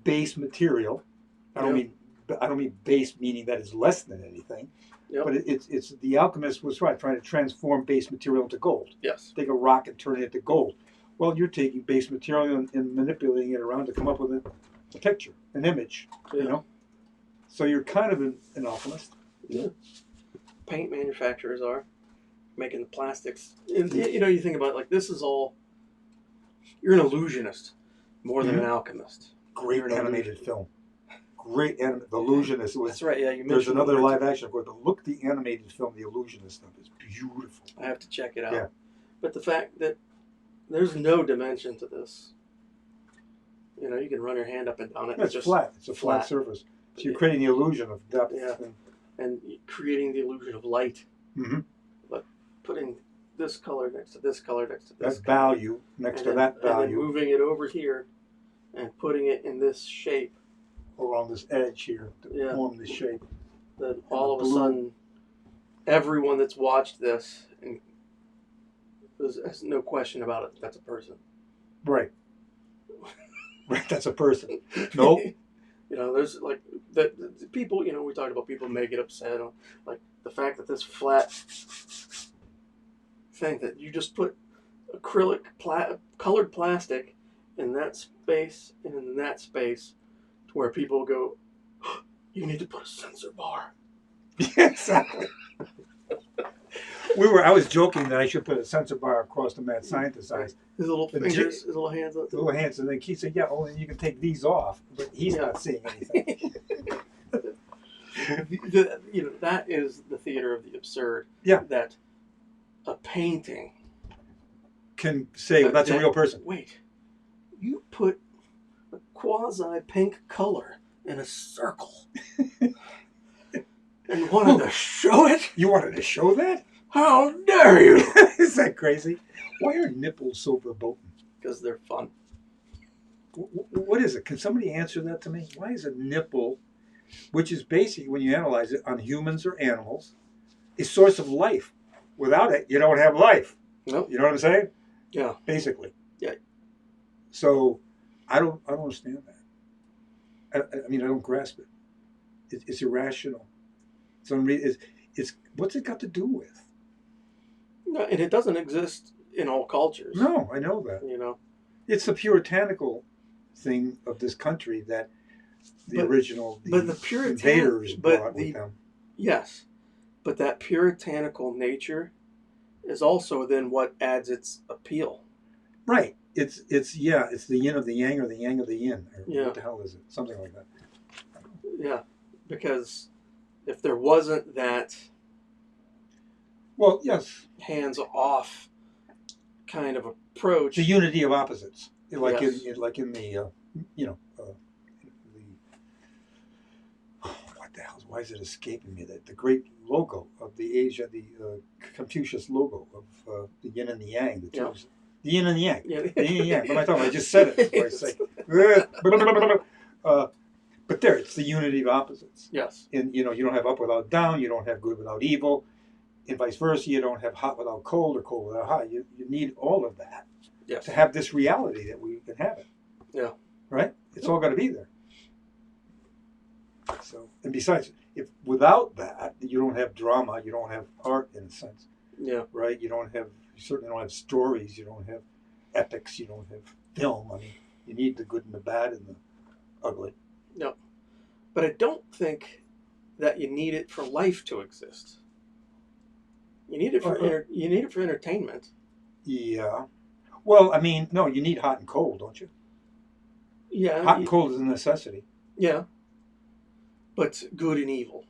base material. I don't mean base meaning that it's less than anything. Yep. But it's the alchemist was trying to transform base material into gold. Yes. Take a rock and turn it into gold. Well, you're taking base material and manipulating it around to come up with a picture, an image. Yeah. So you're kind of an alchemist. Yeah. Paint manufacturers are making the plastics. And, you think about it, like this is all. You're an illusionist more than an alchemist. Great animated film. Great The Illusionist. That's right. Yeah, you mentioned. There's another live action for it. But look, the animated film, The Illusionist stuff is beautiful. I have to check it out. Yeah. But the fact that there's no dimension to this. You can run your hand up and down it. Yeah, it's just flat. It's a flat surface. So you're creating the illusion of depth. Yeah. And creating the illusion of light. Mm-hmm. But putting this color next to this color next to this. That value next to that value. And then moving it over here and putting it in this shape. Along this edge here to form this shape. Then all of a sudden, everyone that's watched this, and there's no question about it, that's a person. Right. Right, that's a person. Nope. There's like the people. We talked about people may get upset on like the fact that this flat thing that you just put acrylic colored plastic in that space and in that space. Where people go, you need to put a sensor bar. Yeah, exactly. I was joking that I should put a sensor bar across the mad scientist's eyes. His little But fingers, his little hands up. The little hands, and then he said, "Yeah, well, then you can take these off," but he's not seeing anything. That is the theater of the absurd. Yeah. That a painting Can say well, that's a real person. Wait, you put a quasi-pink color in a circle and wanted to show it? You wanted to show that? How dare you? Is that crazy? Why are nipples so verboten? Because they're fun. What is it? Can somebody answer that to me? Why is a nipple, which is basically, when you analyze it, on humans or animals, a source of life? Without it, you don't have life. Nope. You know what I'm saying? Yeah. Basically. Yeah. So, I don't understand that. I mean, I don't grasp it. It's irrational. It's what's it got to do with? No, and it doesn't exist in all cultures. No, I know that. It's the puritanical thing of this country that the invaders brought with them. Yes, but that puritanical nature is also then what adds its appeal. Right. It's the yin of the yang or the yang of the yin. Or what the hell is it? Something like that. Yeah, because if there wasn't that, well, yes, hands-off kind of approach, the unity of opposites, like yes. in the what the hell? Why is it escaping me? That the great logo of the Confucius logo of the yin and the yang, the two, the yin and the yang, the yin and yang. What am I talking about? I just said it. For Christ's sake. But there, it's the unity of opposites. Yes. And you don't have up without down. You don't have good without evil, and vice versa. You don't have hot without cold or cold without hot. You need all of that to have this reality that we can have it. Yeah. Right. It's all got to be there. So, and besides, if without that, you don't have drama. You don't have art in a sense. Yeah. Right. You certainly don't have stories. You don't have epics. You don't have film. I mean, you need the good and the bad and the ugly. No, but I don't think that you need it for life to exist. You need it for entertainment. Yeah. Well, I mean, no, you need hot and cold, don't you? Yeah. Hot and cold is a necessity. Yeah. But good and evil.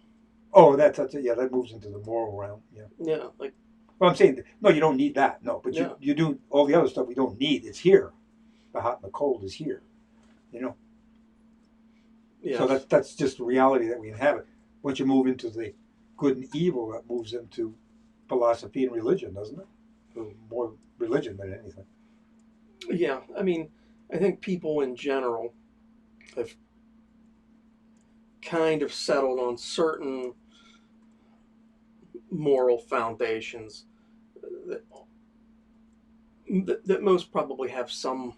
Oh, that's it. Yeah, that moves into the moral realm. Yeah. Yeah, like. Well, I'm saying, no, you don't need that. No, but you do all the other stuff we don't need. It's here. The hot and the cold is here. Yes. So that's just the reality that we inhabit. Once you move into the good and evil, that moves into philosophy and religion, doesn't it? Or more religion than anything. Yeah, I mean, I think people in general have kind of settled on certain moral foundations that most probably have some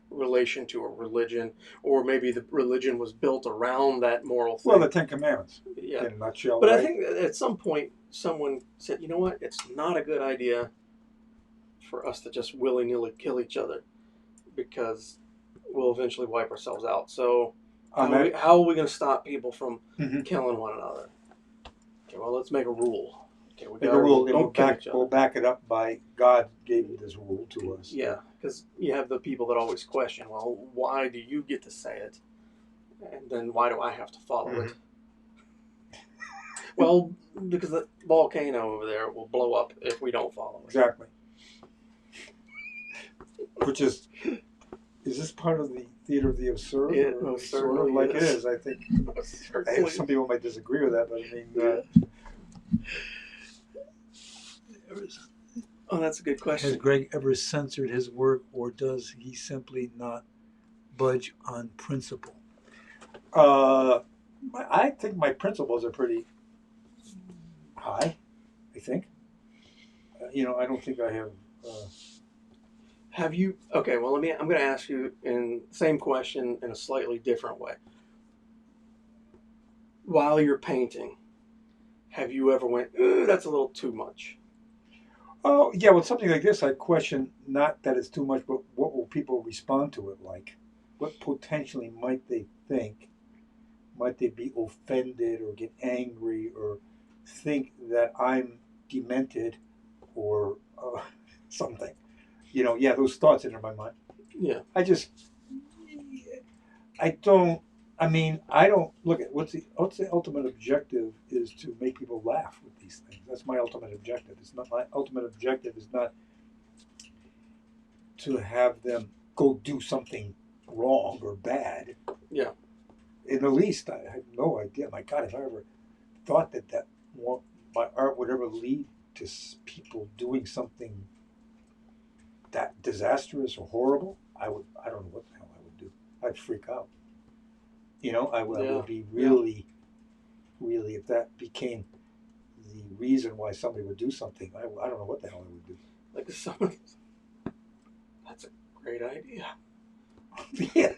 relation to a religion, or maybe the religion was built around that moral thing. Well, the Ten Commandments, in a nutshell. But right? I think that at some point someone said, you know what, it's not a good idea for us to just willy-nilly kill each other, because we'll eventually wipe ourselves out. So how are we going to stop people from killing one another? Okay, well, let's make a rule. Okay, we got a rule. Don't kill each other. We'll back it up by God gave this rule to us. Yeah, because you have the people that always question, well, why do you get to say it? And then why do I have to follow it? Well, because the volcano over there will blow up if we don't follow it. Exactly. Which is this part of the theater of the absurd? It most certainly like it is, I think. Some people might disagree with that, but I mean... Oh, that's a good question. Has Greg ever censored his work, or does he simply not budge on principle? I think my principles are pretty high, I think. I don't think I have... Have you... Okay, well, I'm going to ask you the same question in a slightly different way. While you're painting, have you ever went, that's a little too much? Oh, yeah, with something like this, I question not that it's too much, but what will people respond to it like? What potentially might they think? Might they be offended or get angry or think that I'm demented or something. Yeah, those thoughts enter my mind. Yeah. I don't look at what's the ultimate objective is to make people laugh with these things. That's my ultimate objective. It's not my ultimate objective is not to have them go do something wrong or bad. Yeah. In the least, I have no idea. My God, if I ever thought that my art would ever lead to people doing something that disastrous or horrible, I don't know what the hell I would do. I'd freak out. I would be really, really, if that became the reason why somebody would do something, I don't know what the hell I would do. Like if someone, that's a great idea. Yeah.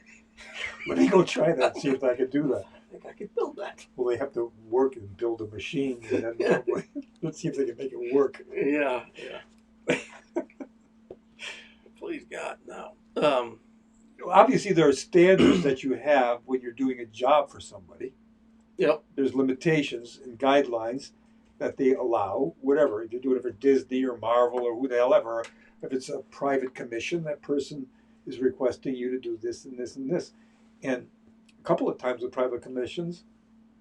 Let me go try that and see if I could do that. I think I could build that. Well, they have to work and build a machine, and then let's see if they can make it work. Yeah. Please God, no. Obviously, there are standards that you have when you're doing a job for somebody. Yep. There's limitations and guidelines that they allow, whatever. If you're doing it for Disney or Marvel or who the hell ever, if it's a private commission, that person is requesting you to do this and this and this. And a couple of times with private commissions,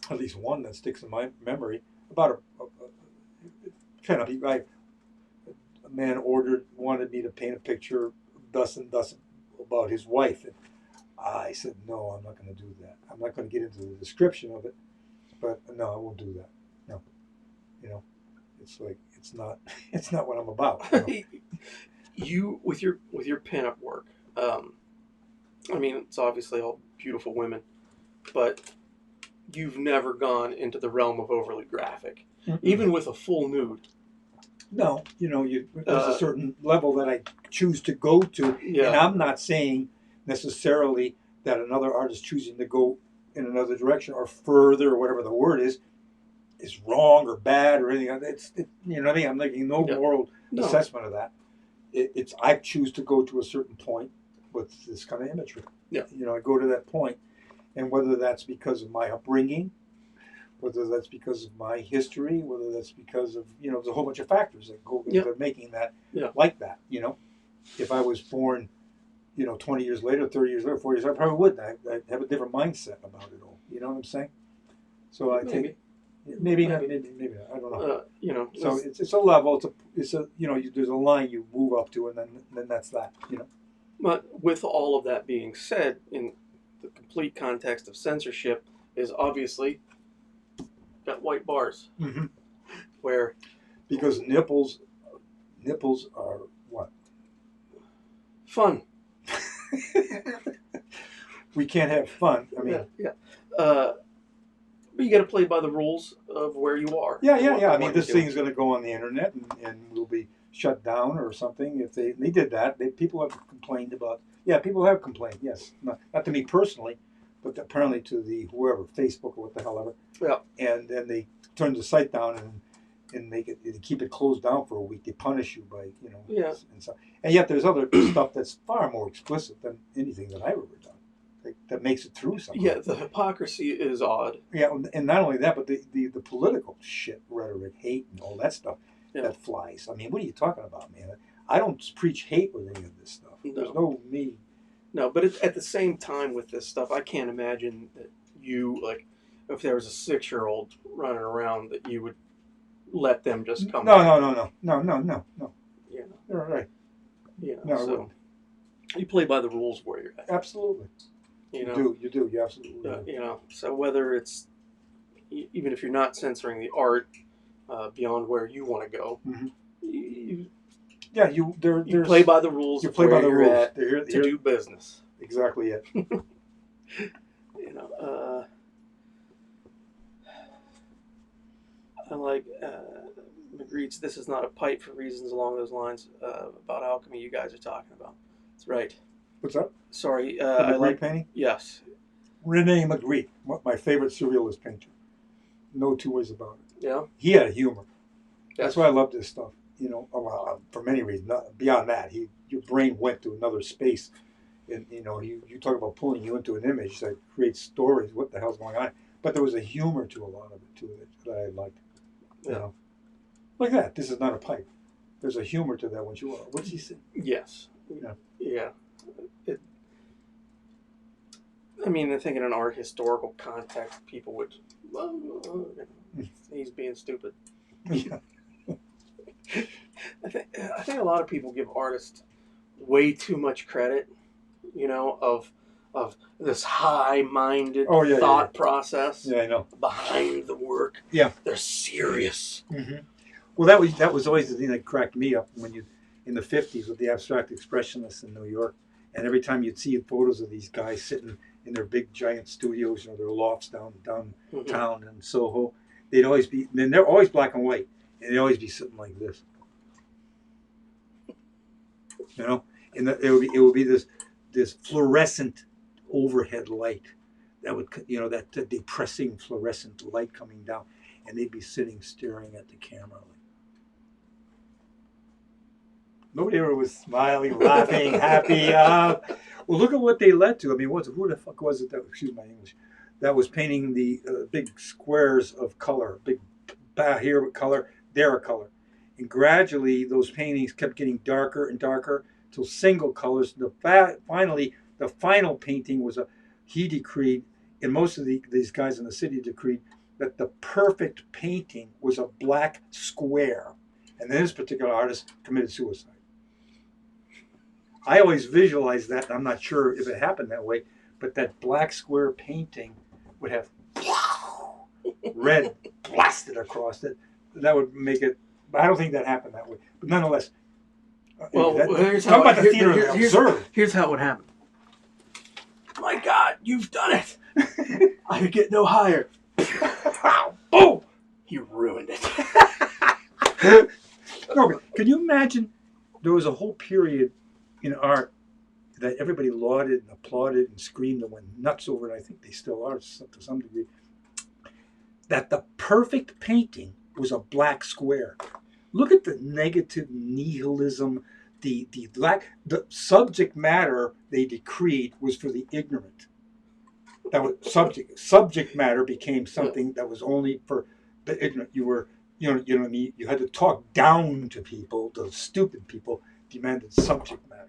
at least one that sticks in my memory, about a man wanted me to paint a picture thus and thus about his wife. And I said, no, I'm not going to do that. I'm not going to get into the description of it, but no, I won't do that. No, it's like it's not what I'm about. You with your pinup work. It's obviously all beautiful women, but you've never gone into the realm of overly graphic, even with a full nude. No, there's a certain level that I choose to go to, and I'm not saying necessarily that another artist choosing to go in another direction or further or whatever the word is wrong or bad or anything. I'm making no moral assessment of that. It's I choose to go to a certain point with this kind of imagery. Yeah. I go to that point, and whether that's because of my upbringing, whether that's because of my history, whether that's because of, there's a whole bunch of factors that go into making that like that, If I was born, 20 years later, 30 years later, 40 years, I probably wouldn't. I'd have a different mindset about it all. You know what I'm saying? So I think maybe not. I don't know. So it's a level. It's a there's a line you move up to, and then that's that. But with all of that being said, in the complete context of censorship, is obviously got white bars, where because nipples are what? Fun. We can't have fun. But you got to play by the rules of where you are. Yeah. This thing is going to go on the internet and will be shut down or something. If they did that, people have complained about. Yeah, people have complained. Yes, not to me personally, but apparently to the whoever, Facebook or what the hell ever. Yeah. And then they turn the site down and make it, they keep it closed down for a week. They punish you by and so. And yet there's other stuff that's far more explicit than anything that I've ever done. That makes it through something. Yeah, the hypocrisy is odd. Yeah, and not only that, but the political shit, rhetoric, hate, and all that stuff that flies. What are you talking about, man? I don't preach hate with any of this stuff. No. There's no me. No, but at the same time with this stuff, I can't imagine that you, if there was a 6-year-old running around, that you would let them just come. No. Yeah. You're right. No, so you play by the rules where you're at. Absolutely. You do. You absolutely do. So whether it's, even if you're not censoring the art beyond where you want to go, you play by the rules. You play by the rules to do business. Exactly it. I like Magritte's. This is not a pipe for reasons along those lines about alchemy you guys are talking about. That's right. What's that? Sorry. I like painting? Yes. Rene Magritte, my favorite surrealist painter. No two ways about it. Yeah. He had humor. Yes. That's why I love this stuff. For many reasons. Beyond that, your brain went to another space. And, you talk about pulling you into an image that creates stories. What the hell's going on? But there was a humor to a lot of it, too, that I liked. Like that. This is not a pipe. There's a humor to that. What's he saying? Yes. Yeah. Yeah. I mean, I think in an art historical context, people would, well, he's being stupid. Yeah. I think a lot of people give artists way too much credit, of this high-minded thought process Yeah, I know. behind the work. Yeah. They're serious. Mm-hmm. Well, that was always the thing that cracked me up in the 50s with the abstract expressionists in New York, and every time you'd see photos of these guys sitting in their big giant studios, their lofts downtown in Soho, then they're always black and white, and they'd always be sitting like this, and it would be this fluorescent overhead light that would, that depressing fluorescent light coming down, and they'd be sitting staring at the camera. Nobody ever was smiling, laughing, happy. Well, look at what they led to. I mean, who the fuck was it excuse my English, that was painting the big squares of color, big here a color, there a color. And gradually those paintings kept getting darker and darker till single colors. Finally, the final painting he decreed, and most of these guys in the city decreed, that the perfect painting was a black square. And then this particular artist committed suicide. I always visualize that, and I'm not sure if it happened that way, but that black square painting would have red blasted across it. That would make it, but I don't think that happened that way. But nonetheless, here's talk about the theater of the absurd. Here's how it would happen. My God, you've done it! I could get no higher. Boom! You ruined it. No, can you imagine? There was a whole period in art that everybody lauded and applauded and screamed and went nuts over it. I think they still are to some degree. That the perfect painting was a black square. Look at the negative nihilism, the subject matter they decreed was for the ignorant. That was subject matter became something that was only for the ignorant. You were, you know what I mean? You had to talk down to people. Those stupid people demanded subject matter.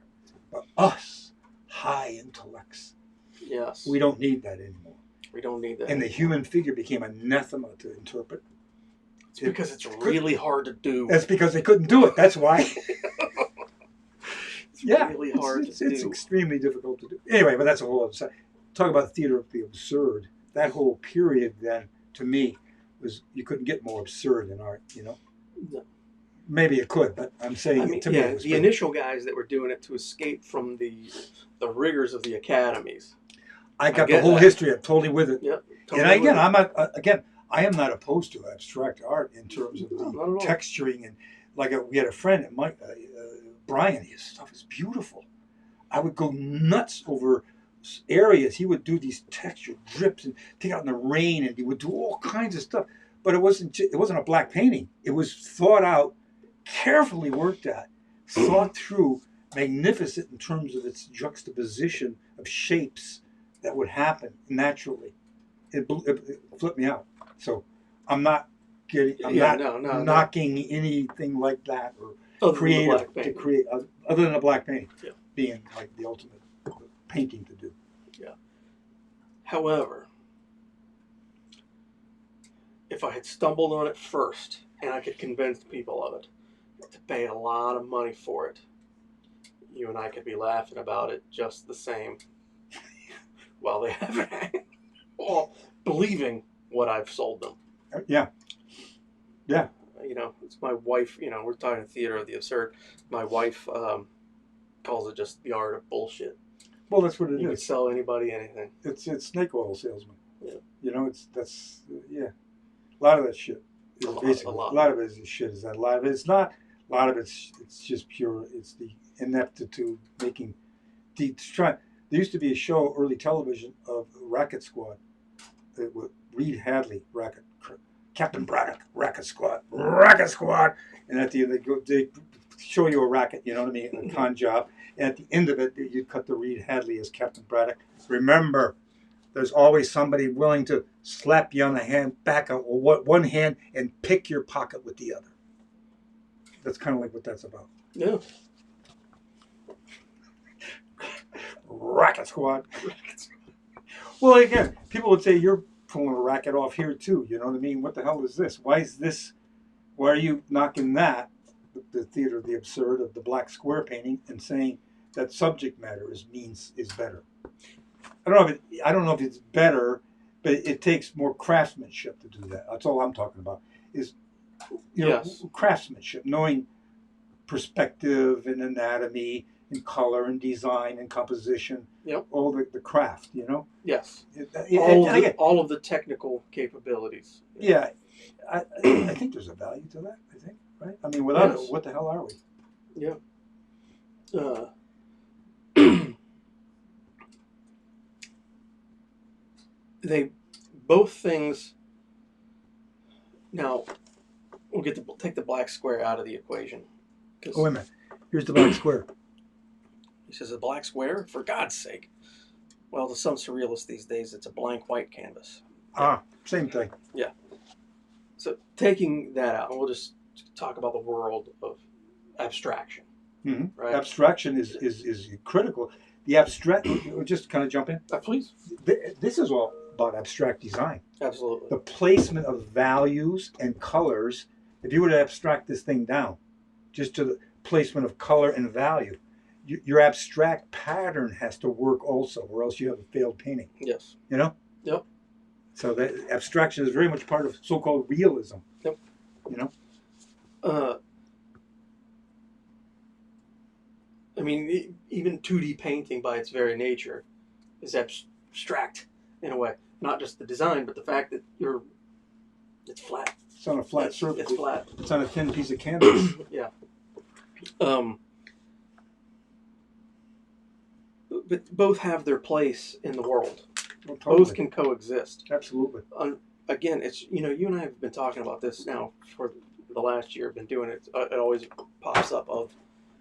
But us, high intellects, yes, we don't need that anymore. We don't need that. And the human figure became anathema to interpret. It's because it's really hard to do. That's because they couldn't do it. That's why. It's really hard to do. It's extremely difficult to do. Anyway, but that's a whole other side. Talk about the theater of the absurd. That whole period then, to me, you couldn't get more absurd in art, No. Maybe it could, but I'm saying to me, it was the initial guys that were doing it to escape from the rigors of the academies. I got the whole history. I'm totally with it. Yep. Totally and again, I am not opposed to abstract art in terms of the texturing and we had a friend, Brian. His stuff is beautiful. I would go nuts over areas. He would do these texture drips and take out in the rain, and he would do all kinds of stuff. But it wasn't a black painting. It was thought out, carefully worked at, thought through, magnificent in terms of its juxtaposition of shapes that would happen naturally. It flipped me out. So I'm not knocking anything like that or creative to create other than a black painting being like the ultimate painting to do. Yeah. However, if I had stumbled on it first and I could convince people of it to pay a lot of money for it, you and I could be laughing about it just the same while they have it, all believing what I've sold them. Yeah. Yeah. It's my wife, we're talking theater of the absurd. My wife calls it just the art of bullshit. Well, that's what it is. You could sell anybody anything. It's snake oil salesman. Yeah. A lot of that shit. A lot of it is shit. Is that a lot of it? It's not. A lot of it's just pure. It's the ineptitude making. There used to be a show, early television, of Racket Squad. It would Reed Hadley, Captain Braddock, Racket Squad, and at the end they show you a racket. You know what I mean? A con job. And at the end of it, you'd cut to Reed Hadley as Captain Braddock. Remember, there's always somebody willing to slap you on the back of one hand and pick your pocket with the other. That's kind of like what that's about. Yeah. Racket squad. Well, again, people would say you're pulling a racket off here too. You know what I mean? What the hell is this? Why is this? Why are you knocking that, the theater of the absurd of the black square painting, and saying that subject matter is better? I don't know if it's better, but it takes more craftsmanship to do that. That's all I'm talking about. Is craftsmanship, knowing perspective and anatomy and color and design and composition. Yep. All the craft, you know. Yes. Again, all of the technical capabilities. Yeah, I think there's a value to that. I think, right? I mean, without it, what the hell are we? Yeah. They both things. Now, we'll take the black square out of the equation. Oh, wait a minute. Here's the black square. He says, a black square? For God's sake. Well, to some surrealists these days, it's a blank white canvas. Same thing. Yeah. So taking that out, and we'll just talk about the world of abstraction. Mm-hmm. Right? Abstraction is critical. The abstract, just kind of jump in. Please. This is all about abstract design. Absolutely. The placement of values and colors. If you were to abstract this thing down, just to the placement of color and value, your abstract pattern has to work also, or else you have a failed painting. Yes. You know? Yep. So that abstraction is very much part of so-called realism. Yep. You know? I mean, even 2D painting by its very nature is abstract in a way. Not just the design, but the fact that it's flat. It's on a flat surface. It's flat. It's on a thin piece of canvas. Yeah. But both have their place in the world. Well, totally. Both can coexist. Absolutely. Again, it's you and I have been talking about this now for the last year. I've been doing it. It always pops up of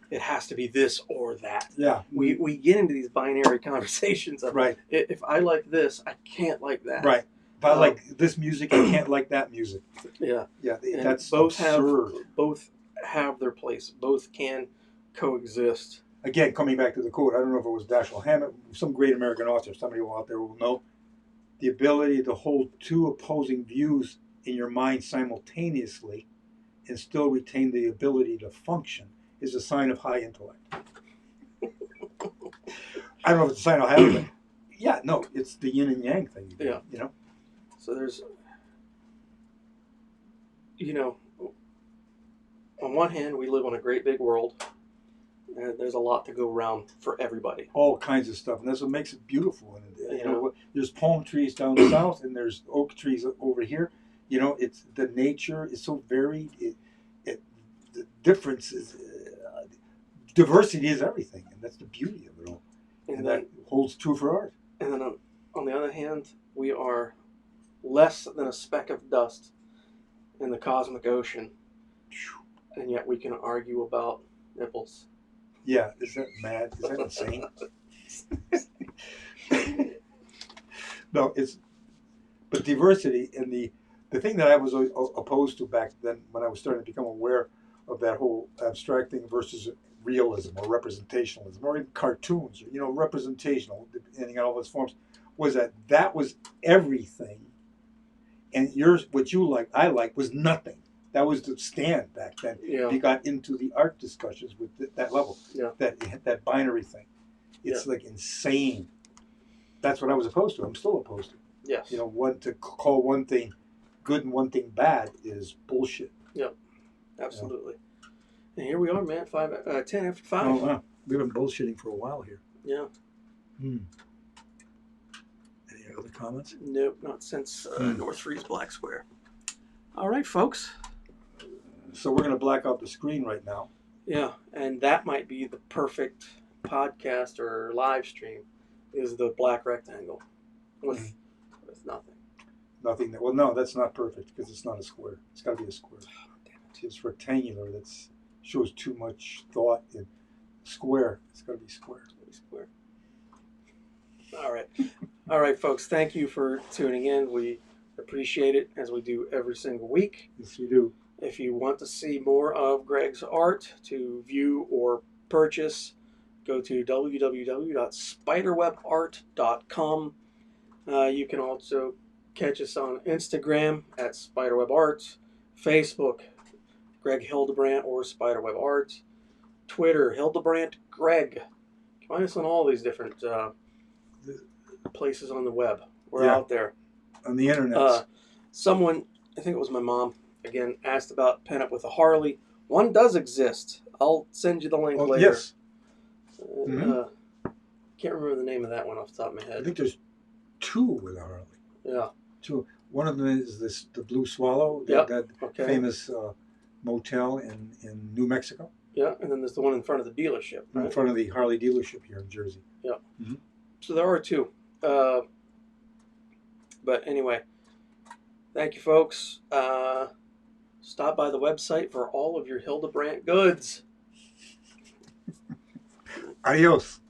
it has to be this or that. Yeah. We get into these binary conversations of right. If I like this, I can't like that. Right. If I like this music, I can't like that music. Yeah. Yeah. And that's both absurd. both have their place. Both can coexist. Again, coming back to the quote, I don't know if it was Dashiell Hammett, some great American author, somebody out there will know, the ability to hold two opposing views in your mind simultaneously and still retain the ability to function is a sign of high intellect. I don't know if it's a sign of high intellect. Yeah, no, it's the yin and yang thing. Yeah. You know? So there's, on one hand, we live on a great big world. And there's a lot to go around for everybody. All kinds of stuff, and that's what makes it beautiful. And there's palm trees down south, and there's oak trees over here. You know, it's the nature is so varied. The difference is diversity is everything, and that's the beauty of it all. And that holds true for art. And then on the other hand, we are less than a speck of dust in the cosmic ocean, and yet we can argue about nipples. Yeah, is that mad? Is that insane? No, but diversity and the thing that I was opposed to back then when I was starting to become aware of that whole abstracting versus realism or representationalism or even cartoons, representational, depending on all its forms, was that was everything, and what I liked was nothing. That was the stand back then. Yeah. You got into the art discussions with that level. Yeah. That binary thing. It's like insane. That's what I was opposed to. I'm still opposed to. Yes. To call one thing good and one thing bad is bullshit. Yep. Absolutely. And here we are, man. 10 after 5. Oh, wow. We've been bullshitting for a while here. Yeah. Any other comments? Nope, not since North Freeze Black Square. All right, folks. So we're going to black out the screen right now. Yeah, and that might be the perfect podcast or live stream, is the black rectangle with nothing. Nothing. Well, no, that's not perfect because it's not a square. It's got to be a square. Oh, damn it. It's rectangular. That shows too much thought. In square. It's got to be square. It's gotta be square. All right. All right, folks. Thank you for tuning in. We appreciate it as we do every single week. Yes, we do. If you want to see more of Greg's art, to view or purchase, go to www.spiderwebart.com. You can also catch us on Instagram at SpiderwebArt, Facebook, Greg Hildebrandt or Spiderweb Art, Twitter, Hildebrandt Greg. Find us on all these different places on the web. We're out there. On the internet. Someone, I think it was my mom, again, asked about Pen Up with a Harley. One does exist. I'll send you the link later. Yes. Can't remember the name of that one off the top of my I head. think there's 2 with a Harley. Yeah. 2. One of them is the Blue Swallow, that famous motel in New Mexico. Yeah, and then there's the one in front of the dealership. Right? In front of the Harley dealership here in Jersey. Yeah. Mm-hmm. So there are 2. But anyway, thank you, folks. Stop by the website for all of your Hildebrandt goods. Adios.